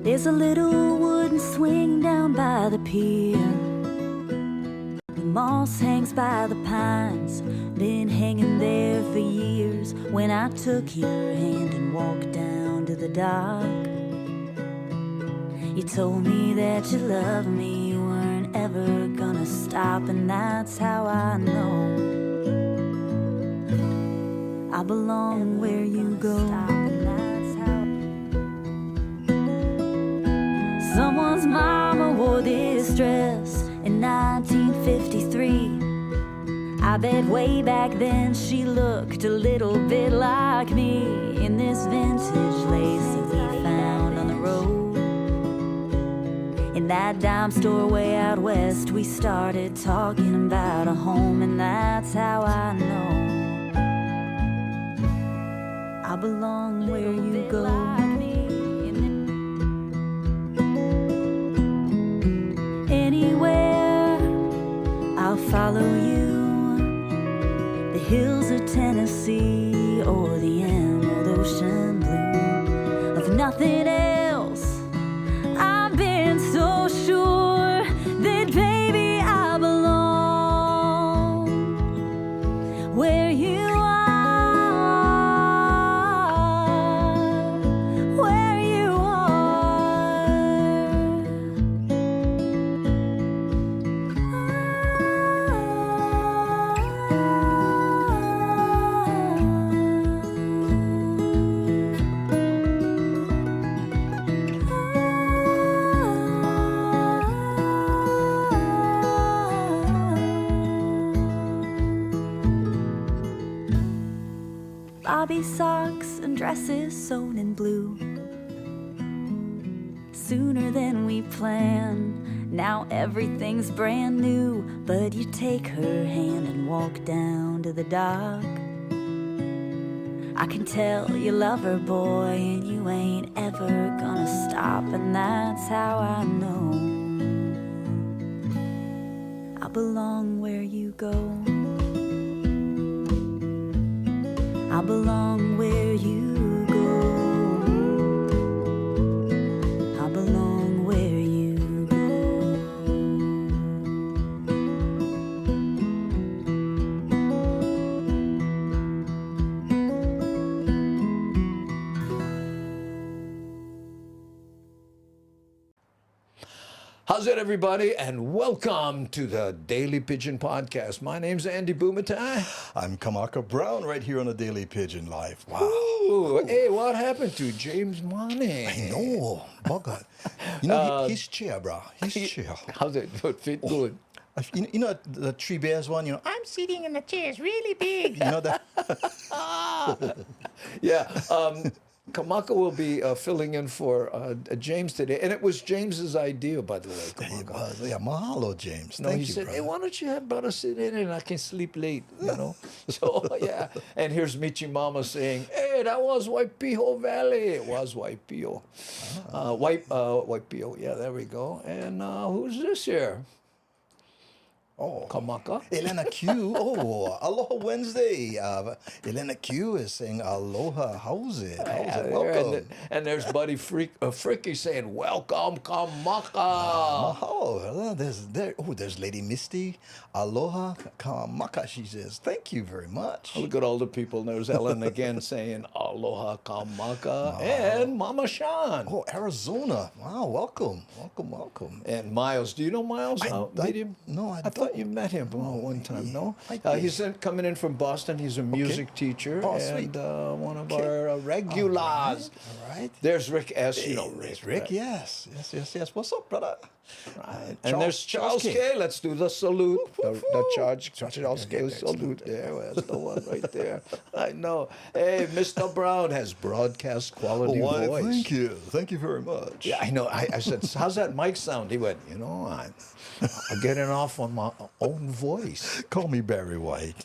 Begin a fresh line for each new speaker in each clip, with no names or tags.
There's a little wooden swing down by the pier. The moss hangs by the pines, been hanging there for years. When I took your hand and walked down to the dock, you told me that you loved me, you weren't ever gonna stop. And that's how I know I belong where you go. Someone's mama wore this dress in 1953. I bet way back then she looked a little bit like me in this vintage lace that we found on the road. In that dime store way out west, we started talking about a home, and that's how I know I belong where you go. Anywhere I'll follow you, the hills of Tennessee or the emerald ocean blue. Of nothing else, I've been so sure that baby I belong where you are. Bobby socks and dresses sewn in blue. Sooner than we planned, now everything's brand new. But you take her hand and walk down to the dock. I can tell you love her, boy, and you ain't ever gonna stop. And that's how I know I belong where you go. I belong where you go. I belong where you
How's it, everybody? And welcome to the Daily Pidgin Podcast. My name's Andy Bumatai.
I'm Kamaka Brown, right here on the Daily Pidgin Live. Wow.
Ooh, hey, what happened to James Money?
I know. Bugger. You know, his chair, bro. His chair.
How's it? Fit good?
You know the Three Bears one, you know, I'm sitting in the chair, it's really big. You know that?
Yeah. Kamaka will be filling in for James today. And it was James's idea, by the way, Kamaka.
It was. Yeah, mahalo, James.
No,
Thank
he
you,
said,
brother.
hey, why don't you have brother sit in and I can sleep late, you know? So, yeah. And here's Michi Mama saying, hey, that was Waipiho Valley. It was Waipiho. Waipiho, yeah, there we go. And who's this here?
Oh,
Kamaka.
Elena Q. Oh, Aloha Wednesday. Elena Q is saying aloha. How's it? How's it? Welcome.
And there's Buddy Fricky saying, welcome, Kamaka.
Oh, there's Lady Misty. Aloha, Kamaka. She says, thank you very much.
Look at all the people. There's Ellen again saying, aloha, Kamaka. And Mama Sean.
Oh, Arizona. Wow, welcome. Welcome.
And Miles. Do you know Miles? Meet him?
No,
I thought you met him one time, no? He's coming in from Boston. He's a music teacher and one of our regulars.
All right.
There's Rick S. You know Rick.
Rick, right? Yes. What's up, brother?
Right. And there's Charles K. Let's do the salute. The Charles K. salute. There's the one right there. I know. Hey, Mr. Brown has broadcast quality voice.
Thank you very much.
Yeah, I know. I said, how's that mic sound? He went, I'm getting off on my own voice.
Call me Barry White.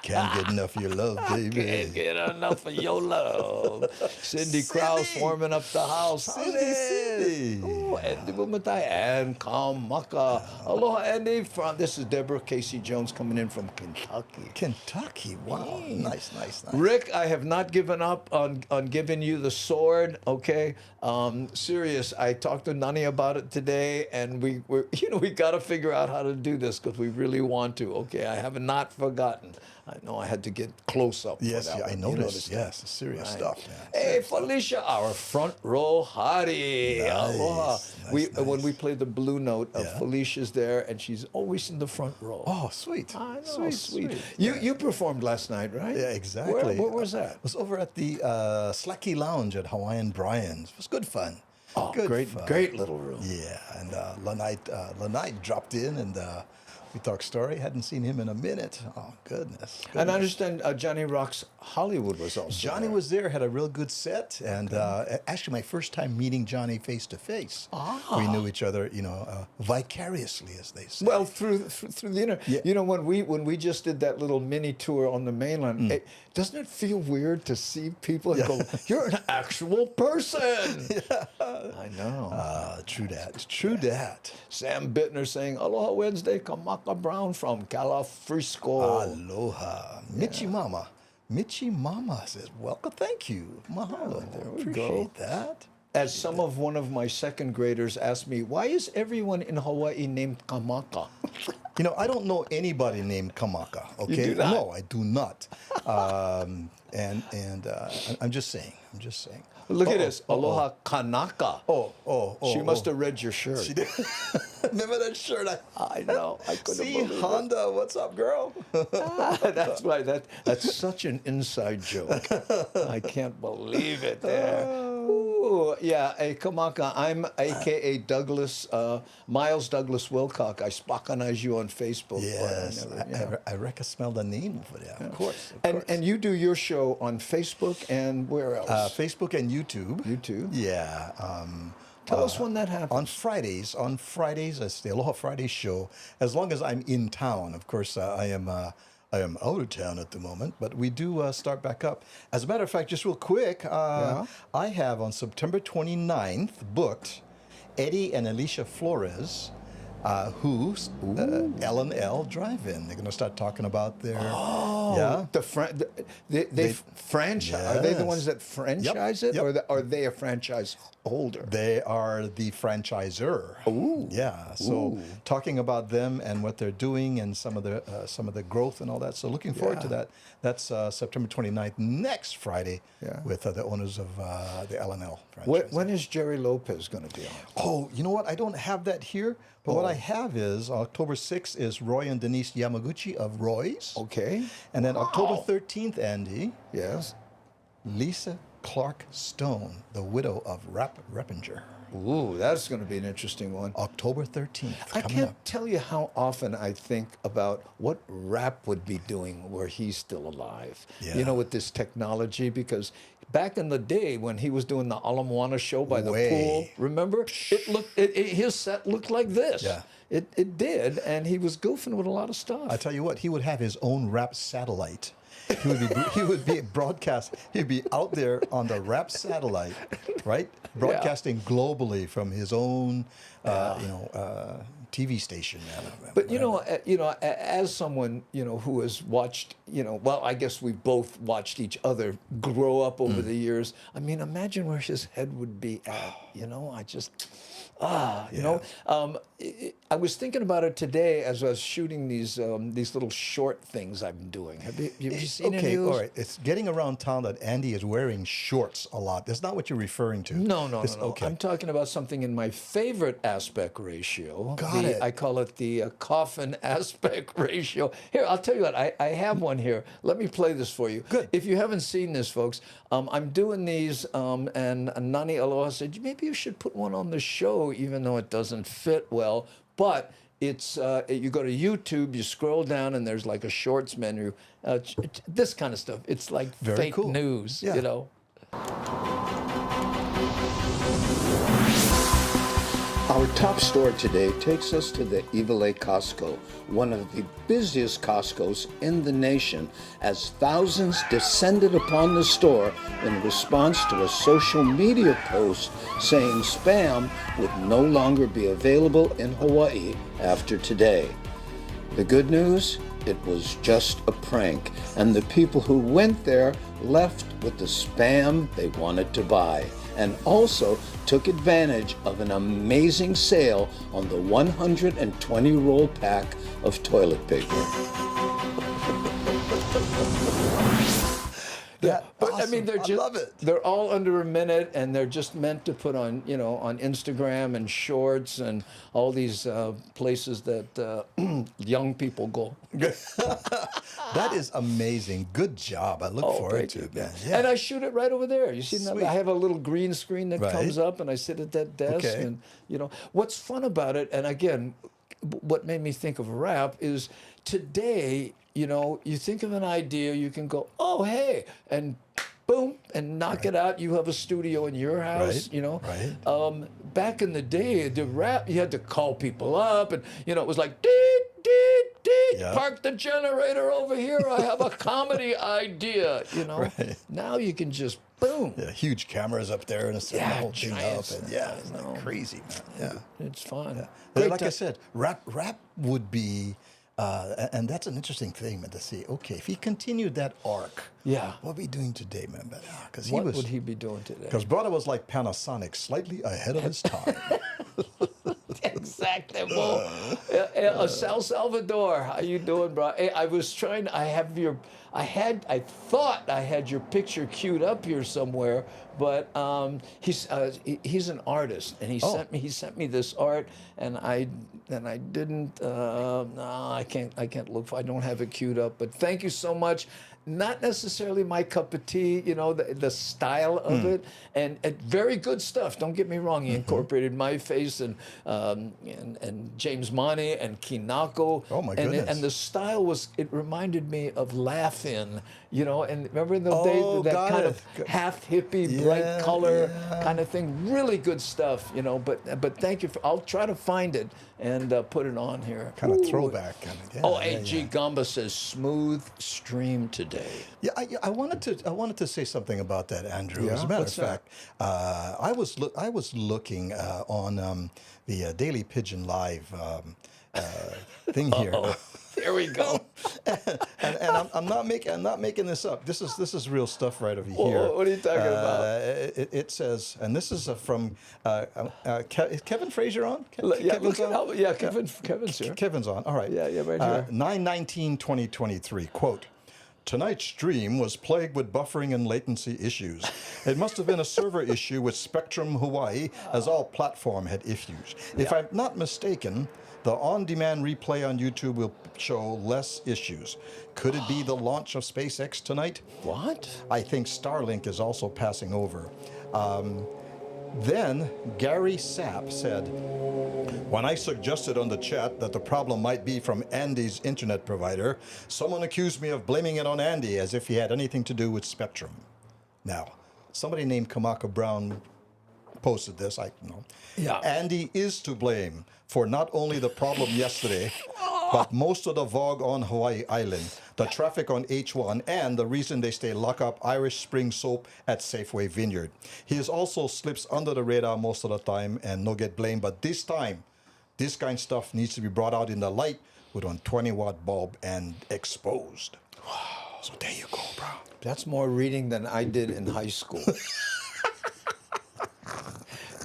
Can't get enough of your love, baby.
Can't get enough of your love. Cindy Krause warming up the house.
Cindy.
Andy Bumatai and Kamaka. Aloha, Andy. This is Deborah Casey Jones coming in from Kentucky.
Kentucky, wow. Nice.
Rick, I have not given up on giving you the sword, okay? Serious, I talked to Nani about it today, and we got to figure out how to do this because we really want to, okay? I have not forgotten. I know I had to get close up.
Yes,
for that
I
one.
noticed. Yes, serious stuff, man.
Hey, Felicia, our front row hottie.
Nice,
Aloha.
nice.
When we play the blue note, Felicia's there, and she's always in the front row.
Oh, sweet.
I know, sweet.
Yeah.
You performed last night, right?
Yeah, exactly.
Where was that?
It was over at the Slacky Lounge at Hawaiian Brian's. It was good fun.
Oh,
good
great little room.
Yeah, and Lanai dropped in, and we talked story. Hadn't seen him in a minute. Oh, goodness.
And I understand Johnny Rocks Hollywood was also
Johnny
there.
was there, had a real good set, and actually my first time meeting Johnny face to face. We knew each other, vicariously, as they say.
Well, through the internet.
Yeah.
You know, when we just did that little mini tour on the mainland, doesn't it feel weird to see people and go, "You're an actual person"? I know.
True that.
Sam Bittner saying, "Aloha Wednesday, Kamaka Brown from Calafrisco."
Aloha. Michi Mama says, welcome, thank you. Mahalo.
There we
Appreciate
go.
that.
As one of my second graders asked me, why is everyone in Hawaii named Kamaka?
I don't know anybody named Kamaka. Okay,
do not?
No, I do not. And I'm just saying.
Look at this, Aloha Kanaka.
Oh.
She must have read your shirt.
She did. Remember that shirt?
I know. I couldn't
See,
believe it.
Honda, what's up, girl?
That's right. That's such an inside joke. I can't believe it there. Ooh, yeah, a Kamaka. I'm a.k.a. Douglas, Miles Douglas Wilcock. I spockanize you on Facebook.
Yes,
but I never,
I reckon I smell the name over there. Of course.
And you do your show on Facebook and where else?
Facebook and YouTube.
YouTube.
Yeah.
Tell us when that happens.
On Fridays, it's the Aloha Friday show. As long as I'm in town, of course, I am out of town at the moment, but we do start back up. As a matter of fact, just real quick, I have on September 29th booked Eddie and Alicia Flores, who's L&L Drive-In. They're going to start talking about their
they franchise. Are they the ones that franchise it,
Yep.
or are they a franchise holder?
They are the franchisor. Ooh. Yeah. So talking about them and what they're doing and some of the growth and all that. So looking forward to that. That's September 29th, next Friday, with the owners of the L&L franchise.
When is Jerry Lopez going to be on?
Oh, you know what? I don't have that here. But what I have is October 6th is Roy and Denise Yamaguchi of Roy's.
Okay.
And then October 13th, Andy.
Yes.
Lisa Clark Stone, the widow of Reppinger.
Ooh, that's going to be an interesting one.
October 13th.
I can't tell you how often I think about what Rap would be doing were he still alive.
Yeah.
With this technology, because back in the day when he was doing the Ala Moana show by the pool, remember? His set looked like this.
Yeah.
It did, and he was goofing with a lot of stuff.
I tell you what, he would have his own Rap satellite. He would be broadcast. He'd be out there on the Rap satellite, right? Broadcasting globally from his own, TV station.
But as someone who has watched, well, I guess we both watched each other grow up over the years. I mean, imagine where his head would be at. I just. I was thinking about it today as I was shooting these little short things I've been doing. Have you seen any of those?
All right. It's getting around town that Andy is wearing shorts a lot. That's not what you're referring to.
No.
Okay.
I'm talking about something in my favorite aspect ratio.
Got it.
I call it the coffin aspect ratio. Here, I'll tell you what. I have one here. Let me play this for you.
Good.
If you haven't seen this, folks, I'm doing these, and Nani Aloha said, maybe you should put one on the show, even though it doesn't fit well. But it's you go to YouTube, you scroll down, and there's like a shorts menu. This kind of stuff. It's like
Very
fake
cool.
news, Our top story today takes us to the Iwilei Costco, one of the busiest Costcos in the nation, as thousands descended upon the store in response to a social media post saying Spam would no longer be available in Hawaii after today. The good news? It was just a prank, and the people who went there left with the Spam they wanted to buy, and also took advantage of an amazing sale on the 120-roll pack of toilet paper.
Yeah,
But
awesome.
I mean,
I love it.
They're all under a minute, and they're just meant to put on, on Instagram and Shorts and all these places that young people go.
That is amazing. Good job. I look forward to it, man. Yeah.
And I shoot it right over there. You see,
Sweet.
I have a little green screen that
Right.
comes up, and I sit at that desk.
Okay.
And what's fun about it, and again, what made me think of rap is today. You think of an idea, you can go, oh, hey, and boom, and knock it out. You have a studio in your house,
Right.
Back in the day, the rap, you had to call people up, and, it was like, deet, deet, deet,
Yeah.
park the generator over here. I have a comedy idea,
Right.
Now you can just, boom.
Yeah, huge cameras up there and it's setting the whole thing
giants.
up. And it's like crazy, man. Yeah.
It's fun.
Like I said, rap would be, and that's an interesting thing, man, to see. Okay, if he continued that arc,
Yeah.
what are we doing today, man? Because
What would he be doing today?
Because brother was like Panasonic, slightly ahead of his time.
Exactly. Well, Sal Salvador, how you doing, bro? Hey, I was trying. I thought I had your picture queued up here somewhere, but he's an artist, and he sent me this art, and I didn't. No, I can't look for. I don't have it queued up, but thank you so much. Not necessarily my cup of tea, the style of it, and very good stuff. Don't get me wrong. He incorporated my face and James Money and Kinako.
Oh my goodness!
And the style it reminded me of Laugh-In, and remember in the days that kind of half hippie, bright color kind of thing. Really good stuff, But thank you I'll try to find it and put it on here.
Kind of throwback. Kind of,
G. Gamba says smooth stream today.
Yeah, I wanted to say something about that, Andrew.
Yeah?
As a matter
What's
of fact, I was looking on the Daily Pidgin Live thing here.
There we go.
and I'm not making this up. This is real stuff right over here.
What are you talking about?
It says, and this is from is Kevin Frazier on?
Kevin's on. Yeah, Kevin's here.
Kevin's on. All right.
Yeah, right here.
9/19/2023. Quote. Tonight's stream was plagued with buffering and latency issues. It must have been a server issue with Spectrum Hawaii, as all platform had issues. If I'm not mistaken, the on-demand replay on YouTube will show less issues. Could it be the launch of SpaceX tonight?
What?
I think Starlink is also passing over. Then Gary Sapp said, when I suggested on the chat that the problem might be from Andy's internet provider, someone accused me of blaming it on Andy as if he had anything to do with Spectrum. Now, somebody named Kamaka Brown posted this, I don't know.
Yeah.
Andy is to blame for not only the problem yesterday, but most of the VOG on Hawaii Island, the traffic on H1, and the reason they stay lock up Irish Spring Soap at Safeway Vineyard. He also slips under the radar most of the time and no get blamed, but this time, this kind of stuff needs to be brought out in the light with a 20-watt bulb and exposed. Wow. So there you go, bro.
That's more reading than I did in high school.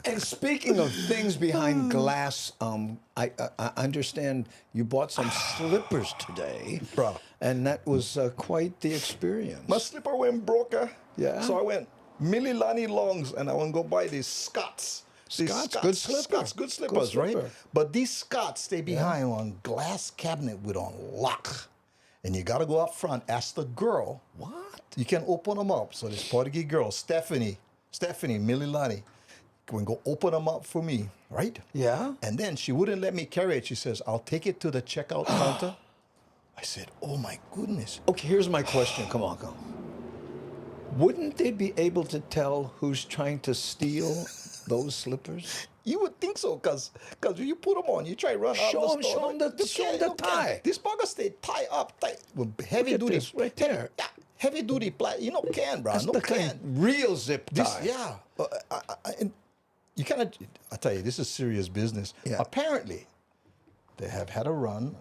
And speaking of things behind glass, I understand you bought some slippers today.
Bro.
And that was quite the experience.
My slipper went broke.
Yeah.
So I went Mililani Longs and I want to go buy these Scots.
Scots, good slipper.
Scots, good slippers, right?
slipper.
But these Scots stay behind on glass cabinet with on lock. And you got to go up front, ask the girl.
What?
You can open them up. So this Portuguese girl, Stephanie Mililani, can go open them up for me, right?
Yeah.
And then she wouldn't let me carry it. She says, I'll take it to the checkout counter. I said, oh my goodness.
Okay, here's my question, Kamaka. Wouldn't they be able to tell who's trying to steal those slippers?
You would think so, because you put them on, you try to run out
Show
of the store.
him the tie.
This bugger stay tie up tight with heavy duty.
This right there.
Yeah, heavy duty plastic. You know, can, bro.
That's
No
the
can.
kind real zip tie.
This, yeah. And you kind of, I tell you, this is serious business.
Yeah.
Apparently, they have had a run,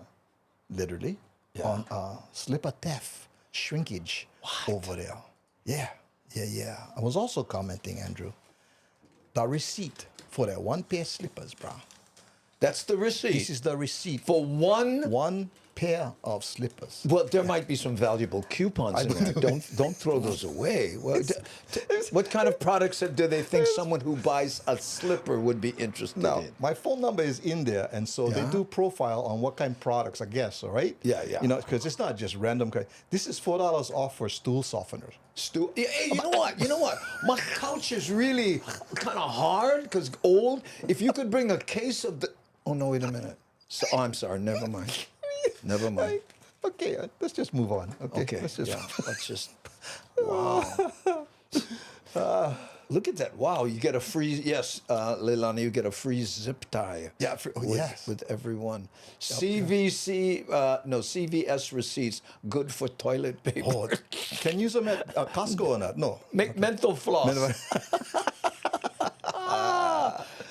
literally, on slipper theft, shrinkage over there. Yeah. I was also commenting, Andrew, the receipt for that one pair of slippers, bro.
That's the receipt.
This is the receipt
for one.
Pair of slippers.
Well, there might be some valuable coupons in there. Don't throw those away. Well, what kind of products do they think someone who buys a slipper would be interested
Now,
in?
my phone number is in there, and so they do profile on what kind of products, I guess, all right?
Yeah.
You know, because it's not just random. This is $4 off for stool softeners.
Hey, you know what? My couch is really kind of hard because old. If you could bring a case of the... Oh, no, wait a minute. I'm sorry. Never mind. Never mind.
Okay, let's just move on. Okay,
Let's just. Wow. Look at that! Wow, you get a free. Yes, Leilani, you get a free zip tie.
Yeah,
with everyone. CVS receipts good for toilet paper.
Oh, can you use them at Costco or not? No.
Make mental floss.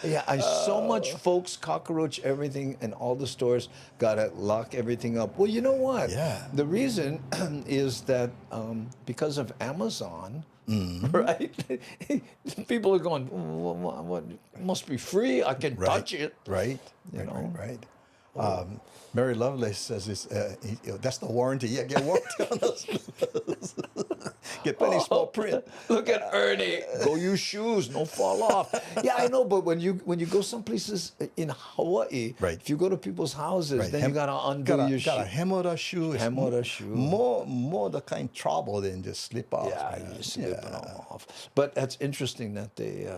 Yeah, and so much folks cockroach everything, and all the stores gotta lock everything up. Well, you know what?
Yeah.
The reason is that because of Amazon, right? People are going, what? It must be free. I can touch it.
Right. Right. Mary Lovelace says that's the warranty. Yeah, get warranty on those. Get plenty small print.
Look at Ernie. Go use shoes. Don't fall off. Yeah, I know. But when you go some places in Hawaii, if you go to people's houses, then you gotta undo your shoe.
Gotta hem the shoe. More the kind trouble than just slip off.
Yeah, you slip it off. But that's interesting that they.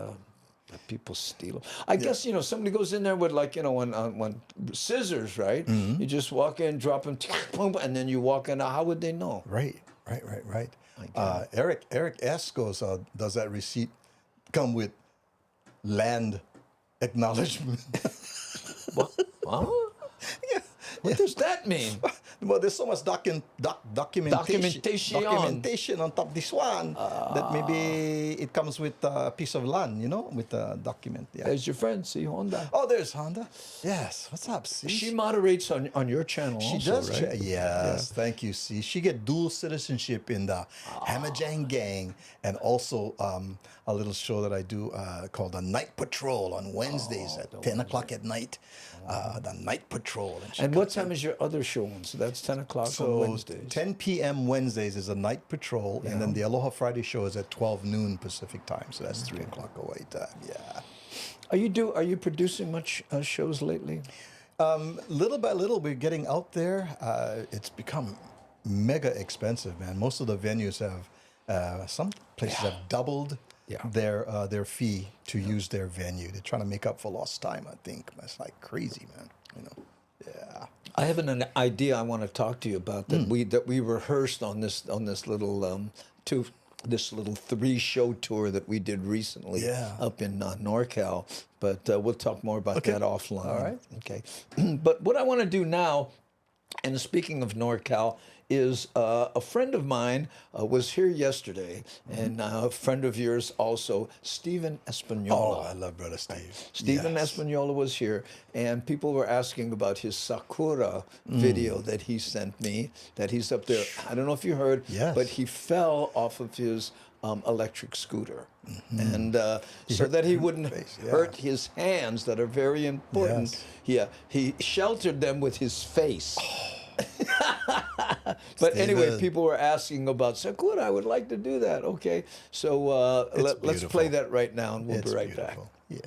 That people steal them. I guess, somebody goes in there with one scissors, right? Mm-hmm. You just walk in, drop them, and then you walk in. How would they know?
Right. Eric S. goes, does that receipt come with land acknowledgement?
What? Huh? What does that mean?
Well, there's so much documentation on top of this one that maybe it comes with a piece of land, with a document. Yeah.
There's your friend, see Honda.
Oh, there's Honda. Yes. What's up, C?
She moderates on your channel
she
also,
does,
right?
Yes. Thank you, C. She get dual citizenship in the Hamajang Gang, and also a little show that I do called The Night Patrol on Wednesdays at 10 o'clock at night. The Night Patrol.
And what time is your other show on? So that's 10 o'clock on Wednesdays.
10 p.m. Wednesdays is a Night Patrol, and then the Aloha Friday show is at 12 noon Pacific time. So that's 3 o'clock Hawaii time. Yeah.
Are you producing much shows lately?
Little by little, we're getting out there. It's become mega expensive, man. Most of the venues have, some places have doubled their fee to use their venue. They're trying to make up for lost time, I think. It's like crazy, man. Yeah.
I have an idea I want to talk to you about that we rehearsed on this little this little 3-show tour that we did recently up in NorCal. But we'll talk more about that offline.
All right.
Okay. But what I want to do now, and speaking of NorCal, is a friend of mine was here yesterday, and a friend of yours also, Stephen Espanola.
Oh, I love Brother Steve.
Stephen Espanola was here, and people were asking about his Sakura video that he sent me, that he's up there. I don't know if you heard, but he fell off of his electric scooter. And so that he wouldn't hurt his hands that are very important. Yes. He sheltered them with his face. But anyway, people were asking about Sakura. I would like to do that. Okay, so let's play that right now, and we'll be right back.
Yeah.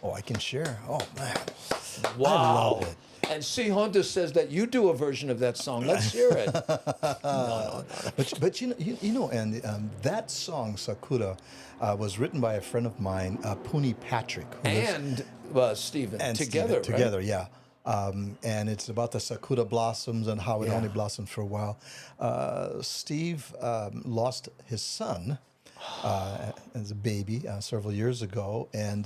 Oh, I can share. Oh man,
Wow.
I love it.
And C. Honda says that you do a version of that song. Let's hear it.
But you know, and that song Sakura was written by a friend of mine, Puni Patrick, who lives-
And Stephen,
and
together,
Steven,
right?
together, yeah. And it's about the sakura blossoms and how it
Yeah.
only blossomed for a while. Steve lost his son as a baby several years ago, and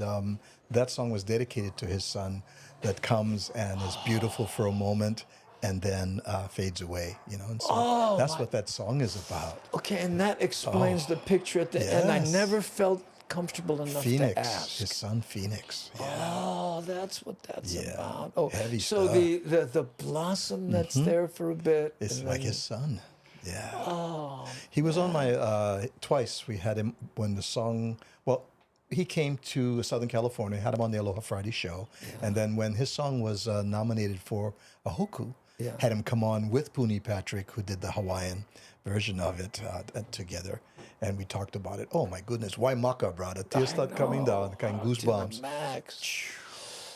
that song was dedicated to his son. That comes and is beautiful for a moment and then fades away, you know. And so that's what that song is about.
Okay, and that explains the picture at the end. I
yes.
never felt comfortable enough to
Phoenix,
ask.
his son Phoenix. Yeah.
Oh, that's what that's
Yeah,
about. Oh,
heavy
so
stuff.
the blossom that's there for a bit.
It's
and
like
then-
his son. Yeah.
Oh,
He was on my twice. We had him when the song. Well, he came to Southern California. Had him on the Aloha Friday show, and then when his song was nominated for a hoku, had him come on with Puni Patrick, who did the Hawaiian version of it together, and we talked about it. Oh my goodness, why Maka, brother? Tears start coming down, kind of
to the
goosebumps.
max.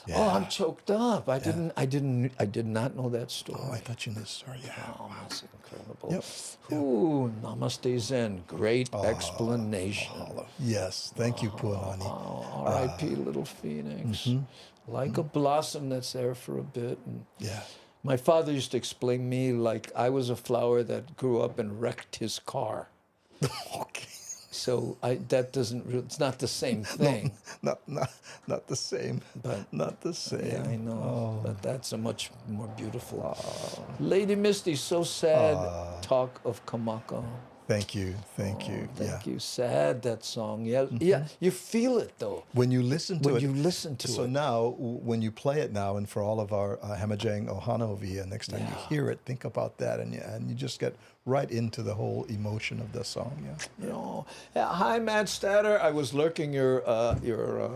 Yeah.
Oh, I'm choked up. I did not know that story.
Oh, I thought you knew the story. Yeah.
Oh, that's incredible.
Yep.
Ooh, Namaste Zen. Great explanation.
Yes, thank you, Pualani.
Oh, R.I.P. Little Phoenix. Like a blossom that's there for a bit. And
Yeah.
my father used to explain me like I was a flower that grew up and wrecked his car.
Okay.
So it's not the same thing.
Not the same.
But-
not the same.
Yeah, I know. But that's a much more beautiful. Lady Misty, so sad. Talk of Kamaka.
Thank you. Thank you.
Thank you. Sad, that song. Yeah, yeah. You feel it though.
When you listen to
When
it.
you listen to
so
it.
now, when you play it now, and for all of our Hamajang Ohana over here, next time you hear it, think about that, and you just get right into the whole emotion of the song. Yeah.
You know. Hi, Matt Statter. I was lurking your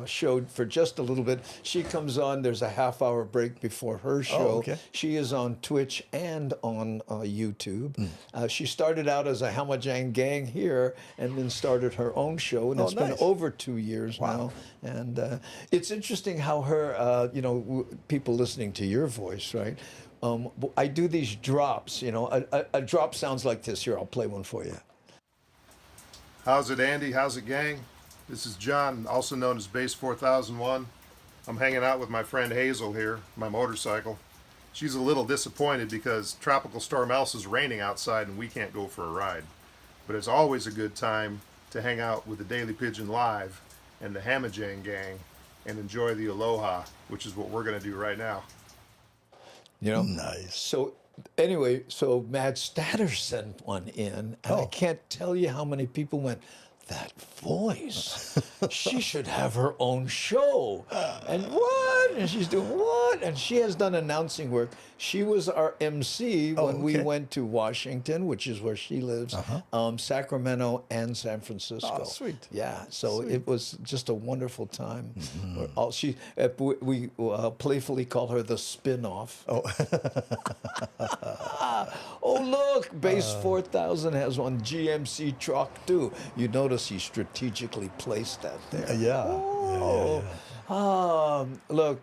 show for just a little bit. She comes on. There's a half-hour break before her show.
okay.
She is on Twitch and on YouTube. She started out as a Hamajang gang here, and then started her own show, and it's been
nice.
over 2 years now. And it's interesting how her, people listening to your voice, right? I do these drops. You know, a drop sounds like this. Here, I'll play one for you.
How's it, Andy? How's it, gang? This is John, also known as Base 4001. I'm hanging out with my friend Hazel here, my motorcycle. She's a little disappointed because Tropical Storm Elsa is raining outside and we can't go for a ride. But it's always a good time to hang out with the Daily Pidgin Live and the Hamajang gang and enjoy the Aloha, which is what we're going to do right now.
You know,
Nice.
So anyway, so Mad Statter sent one in, and I can't tell you how many people went, that voice, she should have her own show. And what? And she's doing what? And she has done announcing work. She was our MC when we went to Washington, which is where she lives, Sacramento and San Francisco.
Oh, sweet.
Yeah, so it was just a wonderful time. We playfully call her the spin-off. Oh, look, Base 4000 has one GMC truck too. You notice he strategically placed that there. Look,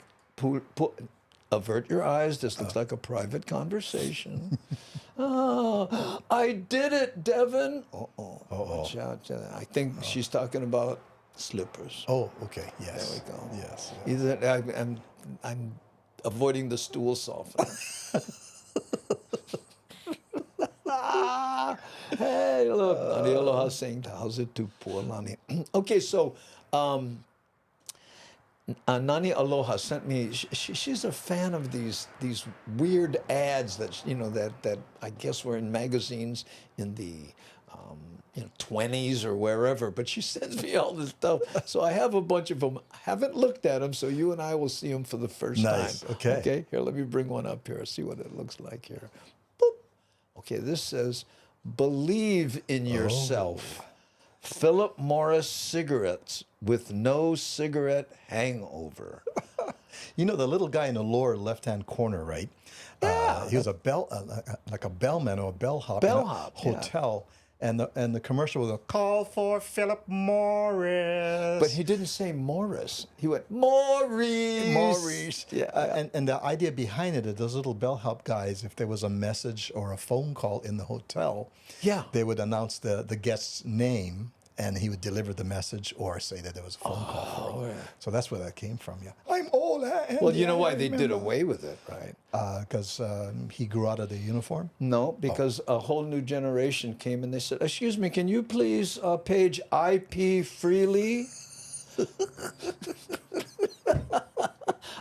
avert your eyes. This looks like a private conversation. I did it, Devin. Watch out. I think she's talking about slippers.
Oh, okay. Yes.
There we go.
Yes.
Either I'm avoiding the stool softener. Hey, look, Nani Aloha saying how's it to poor Lani. Okay, so Nani Aloha sent me. She's a fan of these weird ads that that I guess were in magazines in the 20s or wherever. But she sends me all this stuff, so I have a bunch of them. I haven't looked at them, so you and I will see them for the first
Nice.
time.
Okay.
Okay. Here, let me bring one up here. See what it looks like here. Boop. Okay. This says, "Believe in yourself." Philip Morris cigarettes with no cigarette hangover.
You know, the little guy in the lower left-hand corner, right?
Yeah.
He was a like a bellman or a bellhop in a
Bellhop, yeah.
hotel. And the commercial was a call for Philip Morris.
But he didn't say Morris. He went, Maurice.
Maurice.
Yeah.
And the idea behind it is those little bellhop guys, if there was a message or a phone call in the hotel,
Yeah.
they would announce the guest's name, and he would deliver the message or say that there was a phone call for him.
yeah.
So that's where that came from, yeah. I'm old.
Well, you know why they did away with it, right?
Because he grew out of the uniform?
No, because a whole new generation came and they said, "Excuse me, can you please page IP freely?"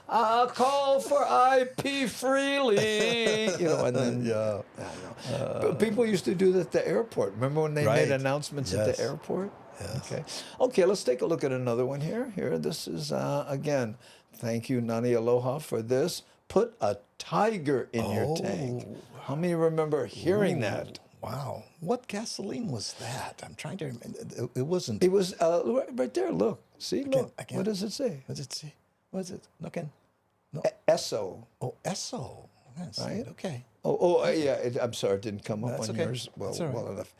Call for IP freely. And then
Yeah.
I know. But people used to do that at the airport. Remember when they made
Right.
announcements at
Yes.
the airport?
Yes.
Okay, let's take a look at another one here. This is, again, thank you, Nani Aloha, for this. Put a tiger in your tank. How many remember hearing that?
Wow. What gasoline was that? I'm trying to remember. It wasn't.
It was right there, look. See, look.
I can't-
What does it say?
What does it say? What is it? Looking. No.
Esso.
Oh, Esso. Yes.
Right.
Okay.
Yeah, I'm sorry, it didn't come up
That's
on
okay.
yours
That's all right.
well enough.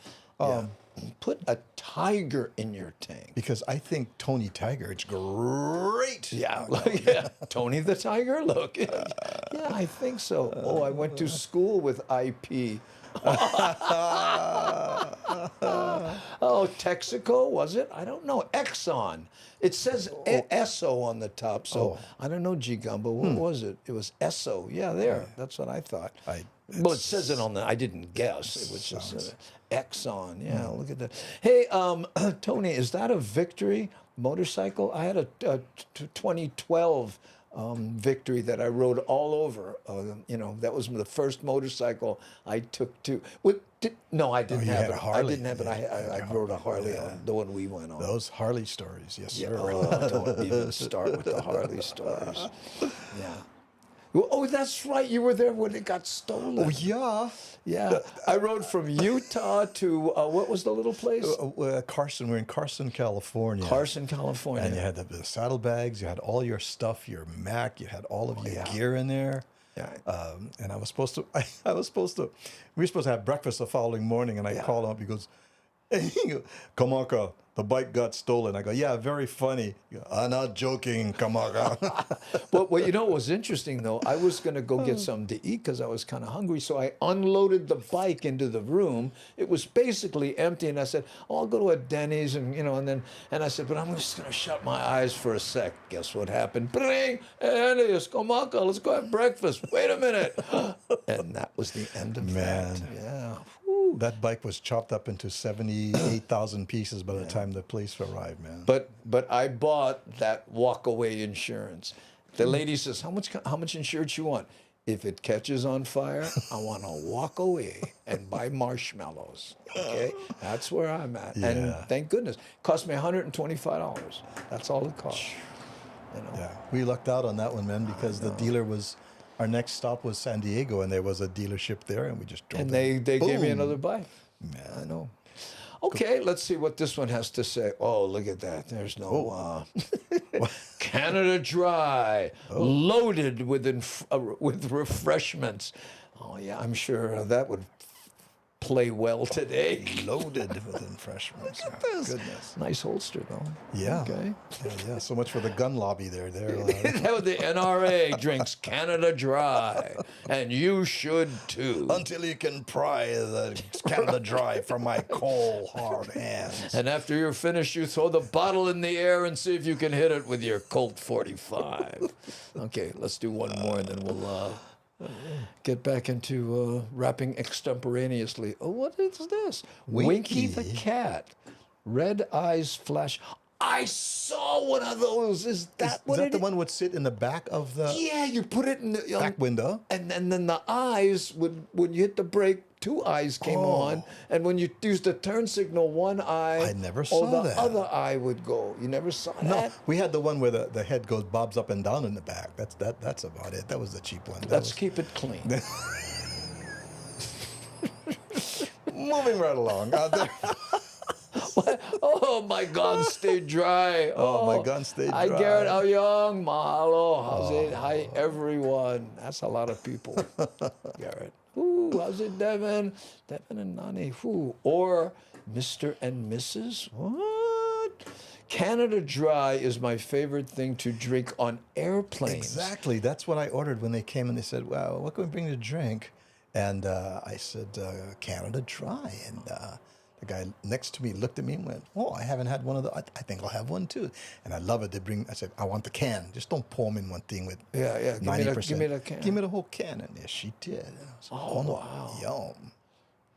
Put a tiger in your tank.
Because I think Tony Tiger, it's great.
Yeah, yeah. Tony the Tiger, look. Yeah, I think so. Oh, I went to school with IP. Oh, Texaco, was it? I don't know. Exxon. It says Esso on the top, so I don't know, G Gumbo. What was it? It was Esso. Yeah, there. That's what I thought. Well, it says it on the. I didn't guess. It was just Exxon. Yeah, look at that. Hey, Tony, is that a Victory motorcycle? I had a 2012 Victory that I rode all over. That was the first motorcycle I took to. No, I didn't
you
have
had
it.
a Harley.
I didn't have it. I rode a Harley on the one we went on.
Those Harley stories, yes, sir.
Don't even start with the Harley stories. Yeah. Oh, that's right. You were there when it got stolen.
Oh, yeah.
Yeah. I rode from Utah to, what was the little place?
Carson. We're in Carson, California.
Carson, California.
And you had the saddlebags, you had all your stuff, your Mac, you had all of your gear in there.
Yeah.
And we were supposed to have breakfast the following morning, and I called him up. He goes, "Hey, Kamaka, the bike got stolen." I go, "Yeah, very funny." He goes, "I'm not joking, Kamaka."
Well, what was interesting, though, I was going to go get something to eat because I was kind of hungry. So I unloaded the bike into the room. It was basically empty. And I said, "Oh, I'll go to a Denny's." And, and I said, "But I'm just going to shut my eyes for a sec." Guess what happened? Bring, Denny's, Kamaka, let's go have breakfast. Wait a minute. And that was the end of that. Yeah.
That bike was chopped up into 78,000 pieces by the time the police arrived, man.
But I bought that walkaway insurance. The lady says, "How much insurance you want?" "If it catches on fire, I want to walk away and buy marshmallows." Okay, that's where I'm at.
Yeah.
And thank goodness, it cost me $125. That's all it cost.
Yeah, we lucked out on that one, man, because the dealer was. Our next stop was San Diego, and there was a dealership there, and we just drove.
And they gave me
Boom.
another bike.
Man.
I know. Okay, let's see what this one has to say. Oh, look at that. There's no Canada Dry, loaded with refreshments. Oh, yeah, I'm sure that would play well today.
Loaded with refreshments.
Look at this.
Goodness.
Nice holster, though.
Yeah.
Okay.
Yeah. So much for the gun lobby there.
That was the NRA drinks Canada Dry, and you should too.
Until you can pry the Canada Dry from my cold, hard hands.
And after you're finished, you throw the bottle in the air and see if you can hit it with your Colt 45. Okay, let's do one more, and then we'll get back into rapping extemporaneously. Oh, what is this? Winky the cat. Red eyes flash. I saw one of those. Is that
Is that the one would sit in the back of the
Yeah, you put it in the
back window?
and then the eyes would when you hit the brake, two eyes came on, and when you used the turn signal, one eye.
I never saw
the
that.
other eye would go. You never saw
No,
that.
we had the one where the head goes bobs up and down in the back. That's about it. That was the cheap one.
Let's keep it clean.
Moving right along.
Oh, my gun stay dry.
Oh, my gun stayed
Hi,
dry.
Garrett. How young? Mahalo. How's it? Hi, everyone. That's a lot of people. Garrett. Ooh, how's it, Devin? Devin and Nani. Ooh. Or Mr. and Mrs. What? Canada Dry is my favorite thing to drink on airplanes.
Exactly. That's what I ordered when they came and they said, "Well, what can we bring to drink?" And I said, "Canada Dry." And the guy next to me looked at me and went, "Oh, I haven't had one of the. I think I'll have one too." And I love it. They bring. I said, "I want the can. Just don't pour them in one thing with
Yeah.
90%.
Give me the can.
Give me the whole can." And yes, she did. And I was like,
Oh, wow.
Yum.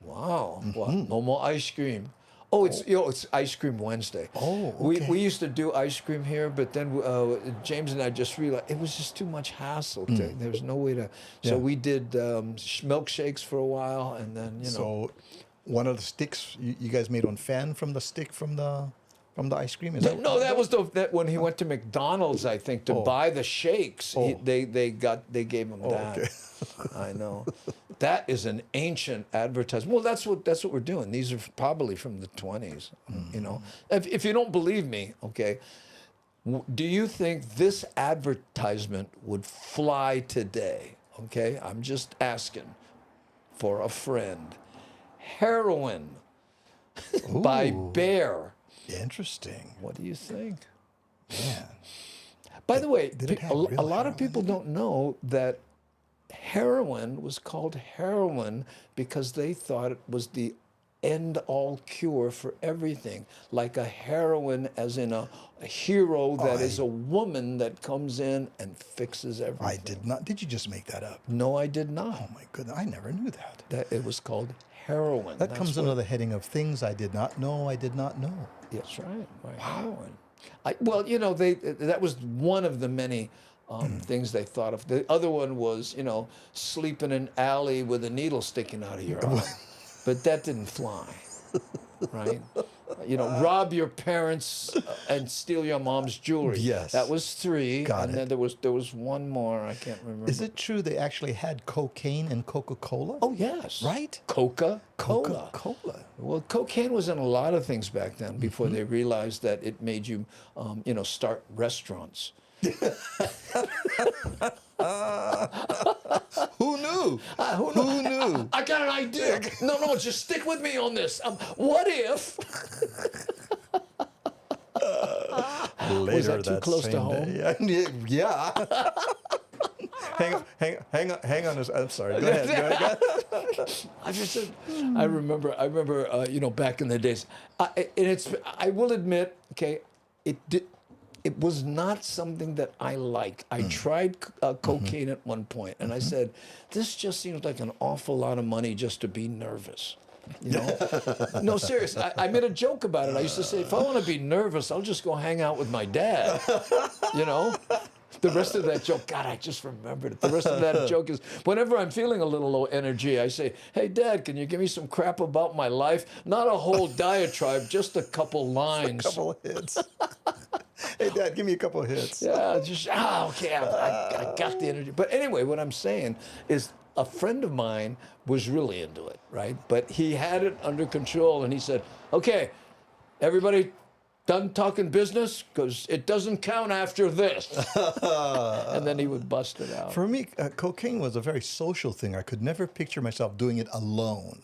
Wow.
Mm-hmm.
Wow. No more ice cream. Oh, it's Ice Cream Wednesday.
Oh, okay.
We used to do ice cream here, but then James and I just realized it was just too much hassle. There was no way to. So
Yeah.
we did milkshakes for a while, and then
So, one of the sticks you guys made on fan from the stick from the ice cream. Is that
No, that was that when he went to McDonald's, I think, to buy the shakes. They gave him that.
okay.
I know. That is an ancient advertisement. Well, that's what we're doing. These are probably from the 20s. You know, if you don't believe me, okay. Do you think this advertisement would fly today? Okay, I'm just asking for a friend. Heroin by Bear.
Interesting.
What do you think?
Man.
By the way,
Did it have
a
real
lot of
heroin
people
in
don't know that heroin was called heroin because they thought it was the end-all cure for everything, like a heroine as in a hero that is a woman that comes in and fixes everything.
I did not. Did you just make that up?
No, I did not.
Oh my goodness, I never knew that.
That it was called heroin.
That
That's
comes
what-
under the heading of things I did not know. I did not know.
That's right. Heroin. Well, you know, that was one of the many things they thought of. The other one was, you know, sleep in an alley with a needle sticking out of your arm. But that didn't fly, right? You know, rob your parents and steal your mom's jewelry.
Yes.
That was 3.
Got
and
it.
then there was one more. I can't remember.
Is it true they actually had cocaine in Coca-Cola?
Oh, yes.
Right?
Coca-Cola.
Coca-Cola.
Well, cocaine was in a lot of things back then before
Mm-hmm.
they realized that it made you, you know, start restaurants.
Who knew? Who knew?
I got an idea. No, just stick with me on this. What if?
Later
Was that too close to
same
home?
day. Yeah. hang on. I'm sorry. Go ahead.
I remember, you know, back in the days, I will admit, okay, it was not something that I liked. I tried cocaine at one point, and I said, this just seems like an awful lot of money just to be nervous. You know? No, serious. I made a joke about it. I used to say, if I want to be nervous, I'll just go hang out with my dad. You know? The rest of that joke, God, I just remembered it. The rest of that joke is, whenever I'm feeling a little low energy, I say, hey, Dad, can you give me some crap about my life? Not a whole diatribe, just a couple lines.
A couple of hits. Hey, Dad, give me a couple of hits.
Yeah, just, okay, I got the energy. But anyway, what I'm saying is a friend of mine was really into it, right? But he had it under control, and he said, okay, everybody done talking business? Because it doesn't count after this. And then he would bust it out.
For me, cocaine was a very social thing. I could never picture myself doing it alone.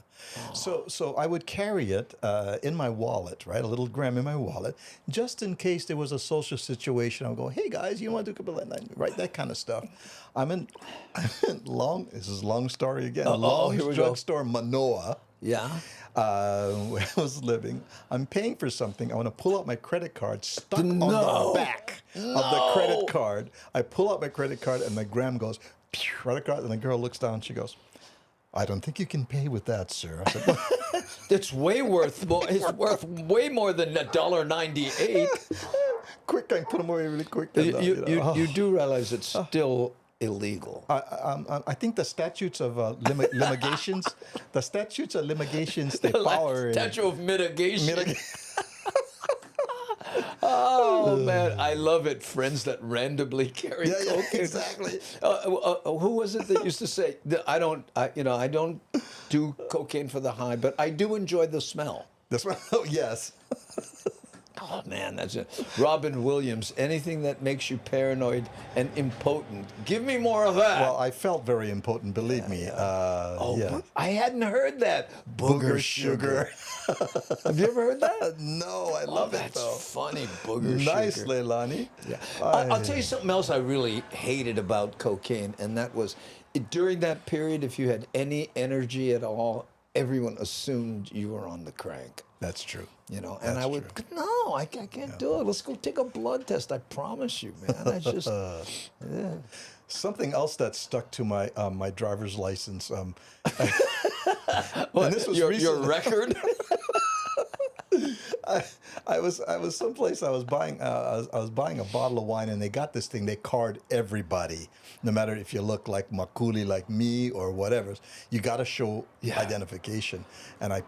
So I would carry it in my wallet, right? A little gram in my wallet, just in case there was a social situation. I'll go, hey guys, you want to do a couple of that? Right, that kind of stuff. I'm in this is a long story again. Long's
here we go.
drugstore, Manoa.
Yeah.
Where I was living, I'm paying for something. I want to pull out my credit card, stuck on the back of the credit card. I pull out my credit card, and my gram goes right across, and the girl looks down. She goes, I don't think you can pay with that, sir. I said, well,
It's way worth more. It's worth way more than $1.98.
quick, I put them away really quick.
You do realize it's still illegal.
I think the statutes of litigations, the statutes of litigations, they power.
Statute of mitigation. Oh man, I love it. Friends that randomly carry cocaine.
Exactly.
Who was it that used to say, I don't do cocaine for the high, but I do enjoy the smell.
That's right. Oh, yes.
Oh man, that's it. Robin Williams, anything that makes you paranoid and impotent. Give me more of that.
Well, I felt very impotent, believe me.
I hadn't heard that. Booger sugar. Have you ever heard that?
No, I love it though.
That's funny, booger sugar.
Nice, Leilani.
Yeah. I'll tell you something else I really hated about cocaine, and that was during that period, if you had any energy at all, everyone assumed you were on the crank.
That's true.
You know,
That's
and I would, no, I can't do it. Let's go take a blood test. I promise you, man. I just,
Something else that stuck to my my driver's license.
What,
and this was
your record?
I was someplace. I was buying a bottle of wine, and they got this thing. They card everybody, no matter if you look like Makuli, like me, or whatever. You got to show identification. And I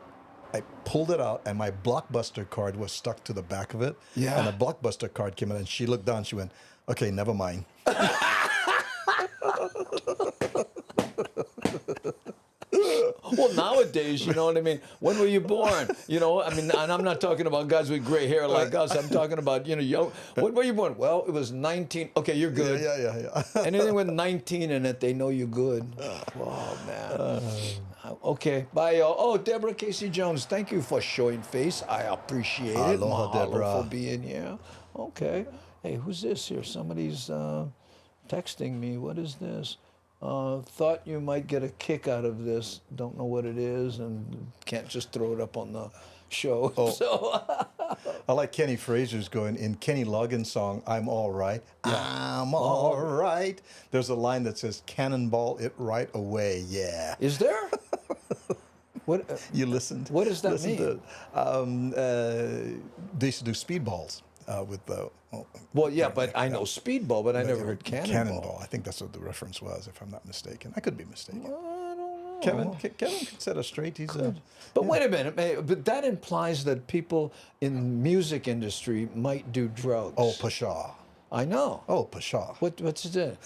pulled it out, and my Blockbuster card was stuck to the back of it.
Yeah.
And a Blockbuster card came in, and she looked down. She went, "Okay, never mind."
Well, nowadays, you know what I mean? When were you born? You know, I mean, and I'm not talking about guys with gray hair like us. I'm talking about, young. When were you born? Well, it was 19. Okay, you're good.
Yeah.
Anything with 19 in it, they know you're good. Oh, man. Okay, bye, y'all. Oh, Deborah Casey Jones, thank you for showing face. I appreciate it.
Aloha,
Mahalo
Deborah.
for being here. Okay. Hey, who's this here? Somebody's texting me. What is this? Thought you might get a kick out of this. Don't know what it is, and can't just throw it up on the show.
Oh.
So
I like Kenny Fraser's going in Kenny Loggins' song, "I'm All Right." I'm all right. There's a line that says, "Cannonball it right away." Yeah.
is there? What?
You listened?
What does that
Listen
mean?
They used to do speedballs with the.
Well, yeah, but I know Speedball, but I never heard Cannonball.
Cannonball. I think that's what the reference was, if I'm not mistaken. I could be mistaken.
I don't know.
Kevin can set us straight. He's a.
But wait a minute, but that implies that people in the music industry might do drugs.
Oh, Pshaw.
I know.
Oh, Pshaw.
What's it?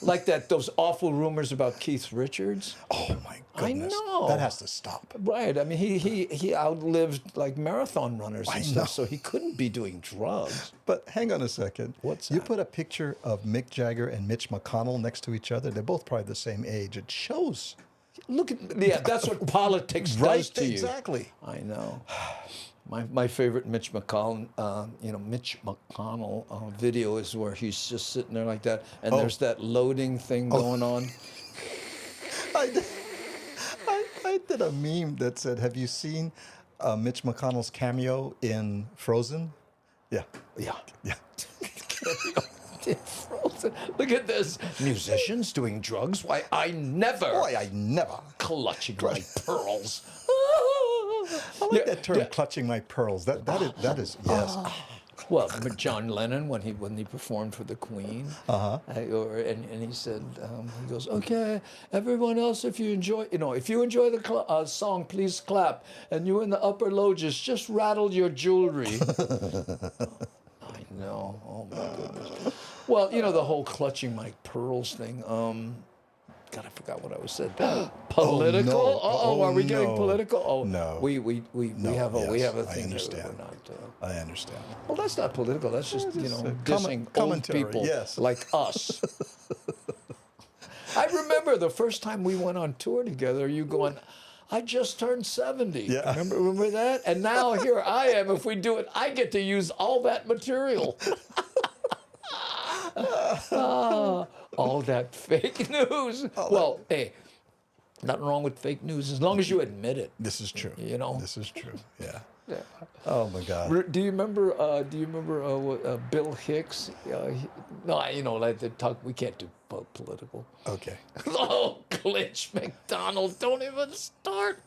Like those awful rumors about Keith Richards?
Oh my goodness.
I know.
That has to stop.
Right. I mean, he outlived like marathon runners and
I
stuff,
know.
so he couldn't be doing drugs.
But hang on a second.
What's
You
that?
put a picture of Mick Jagger and Mitch McConnell next to each other. They're both probably the same age. It shows.
Look at that's what politics does to you.
Exactly.
I know. My favorite Mitch McConnell, video is where he's just sitting there like that, and there's that loading thing going on.
I did a meme that said, "Have you seen Mitch McConnell's cameo in Frozen?" Yeah.
Yeah.
Yeah.
Frozen. Look at this. Musicians doing drugs? Why, I never.
Boy, I never.
Clutching my pearls.
I like that term, clutching my pearls. That is yes.
Well, but John Lennon, when he performed for the Queen, and he said, he goes, "Okay, everyone else, if you enjoy the song, please clap, and you in the upper loges, just rattle your jewelry." I know. Oh my goodness. Well, the whole clutching my pearls thing. God, I forgot what I was said. Political?
no.
Are we getting
no.
political? Oh
No.
We
No,
have a
yes,
thing
I
that
understand.
we're not.
I understand.
Well, that's not political. That's just, dissing old
commentary,
people
yes.
like us. I remember the first time we went on tour together, you going, "I just turned 70.
Yeah.
Remember that? And now here I am. If we do it, I get to use all that material. All that fake news. Well, hey, nothing wrong with fake news as long as you admit it.
This is true. This is true. Yeah.
Yeah.
Oh my God.
Do you remember? Bill Hicks? Like they talk. We can't do political.
Okay.
Oh glitch, McDonald. Don't even start.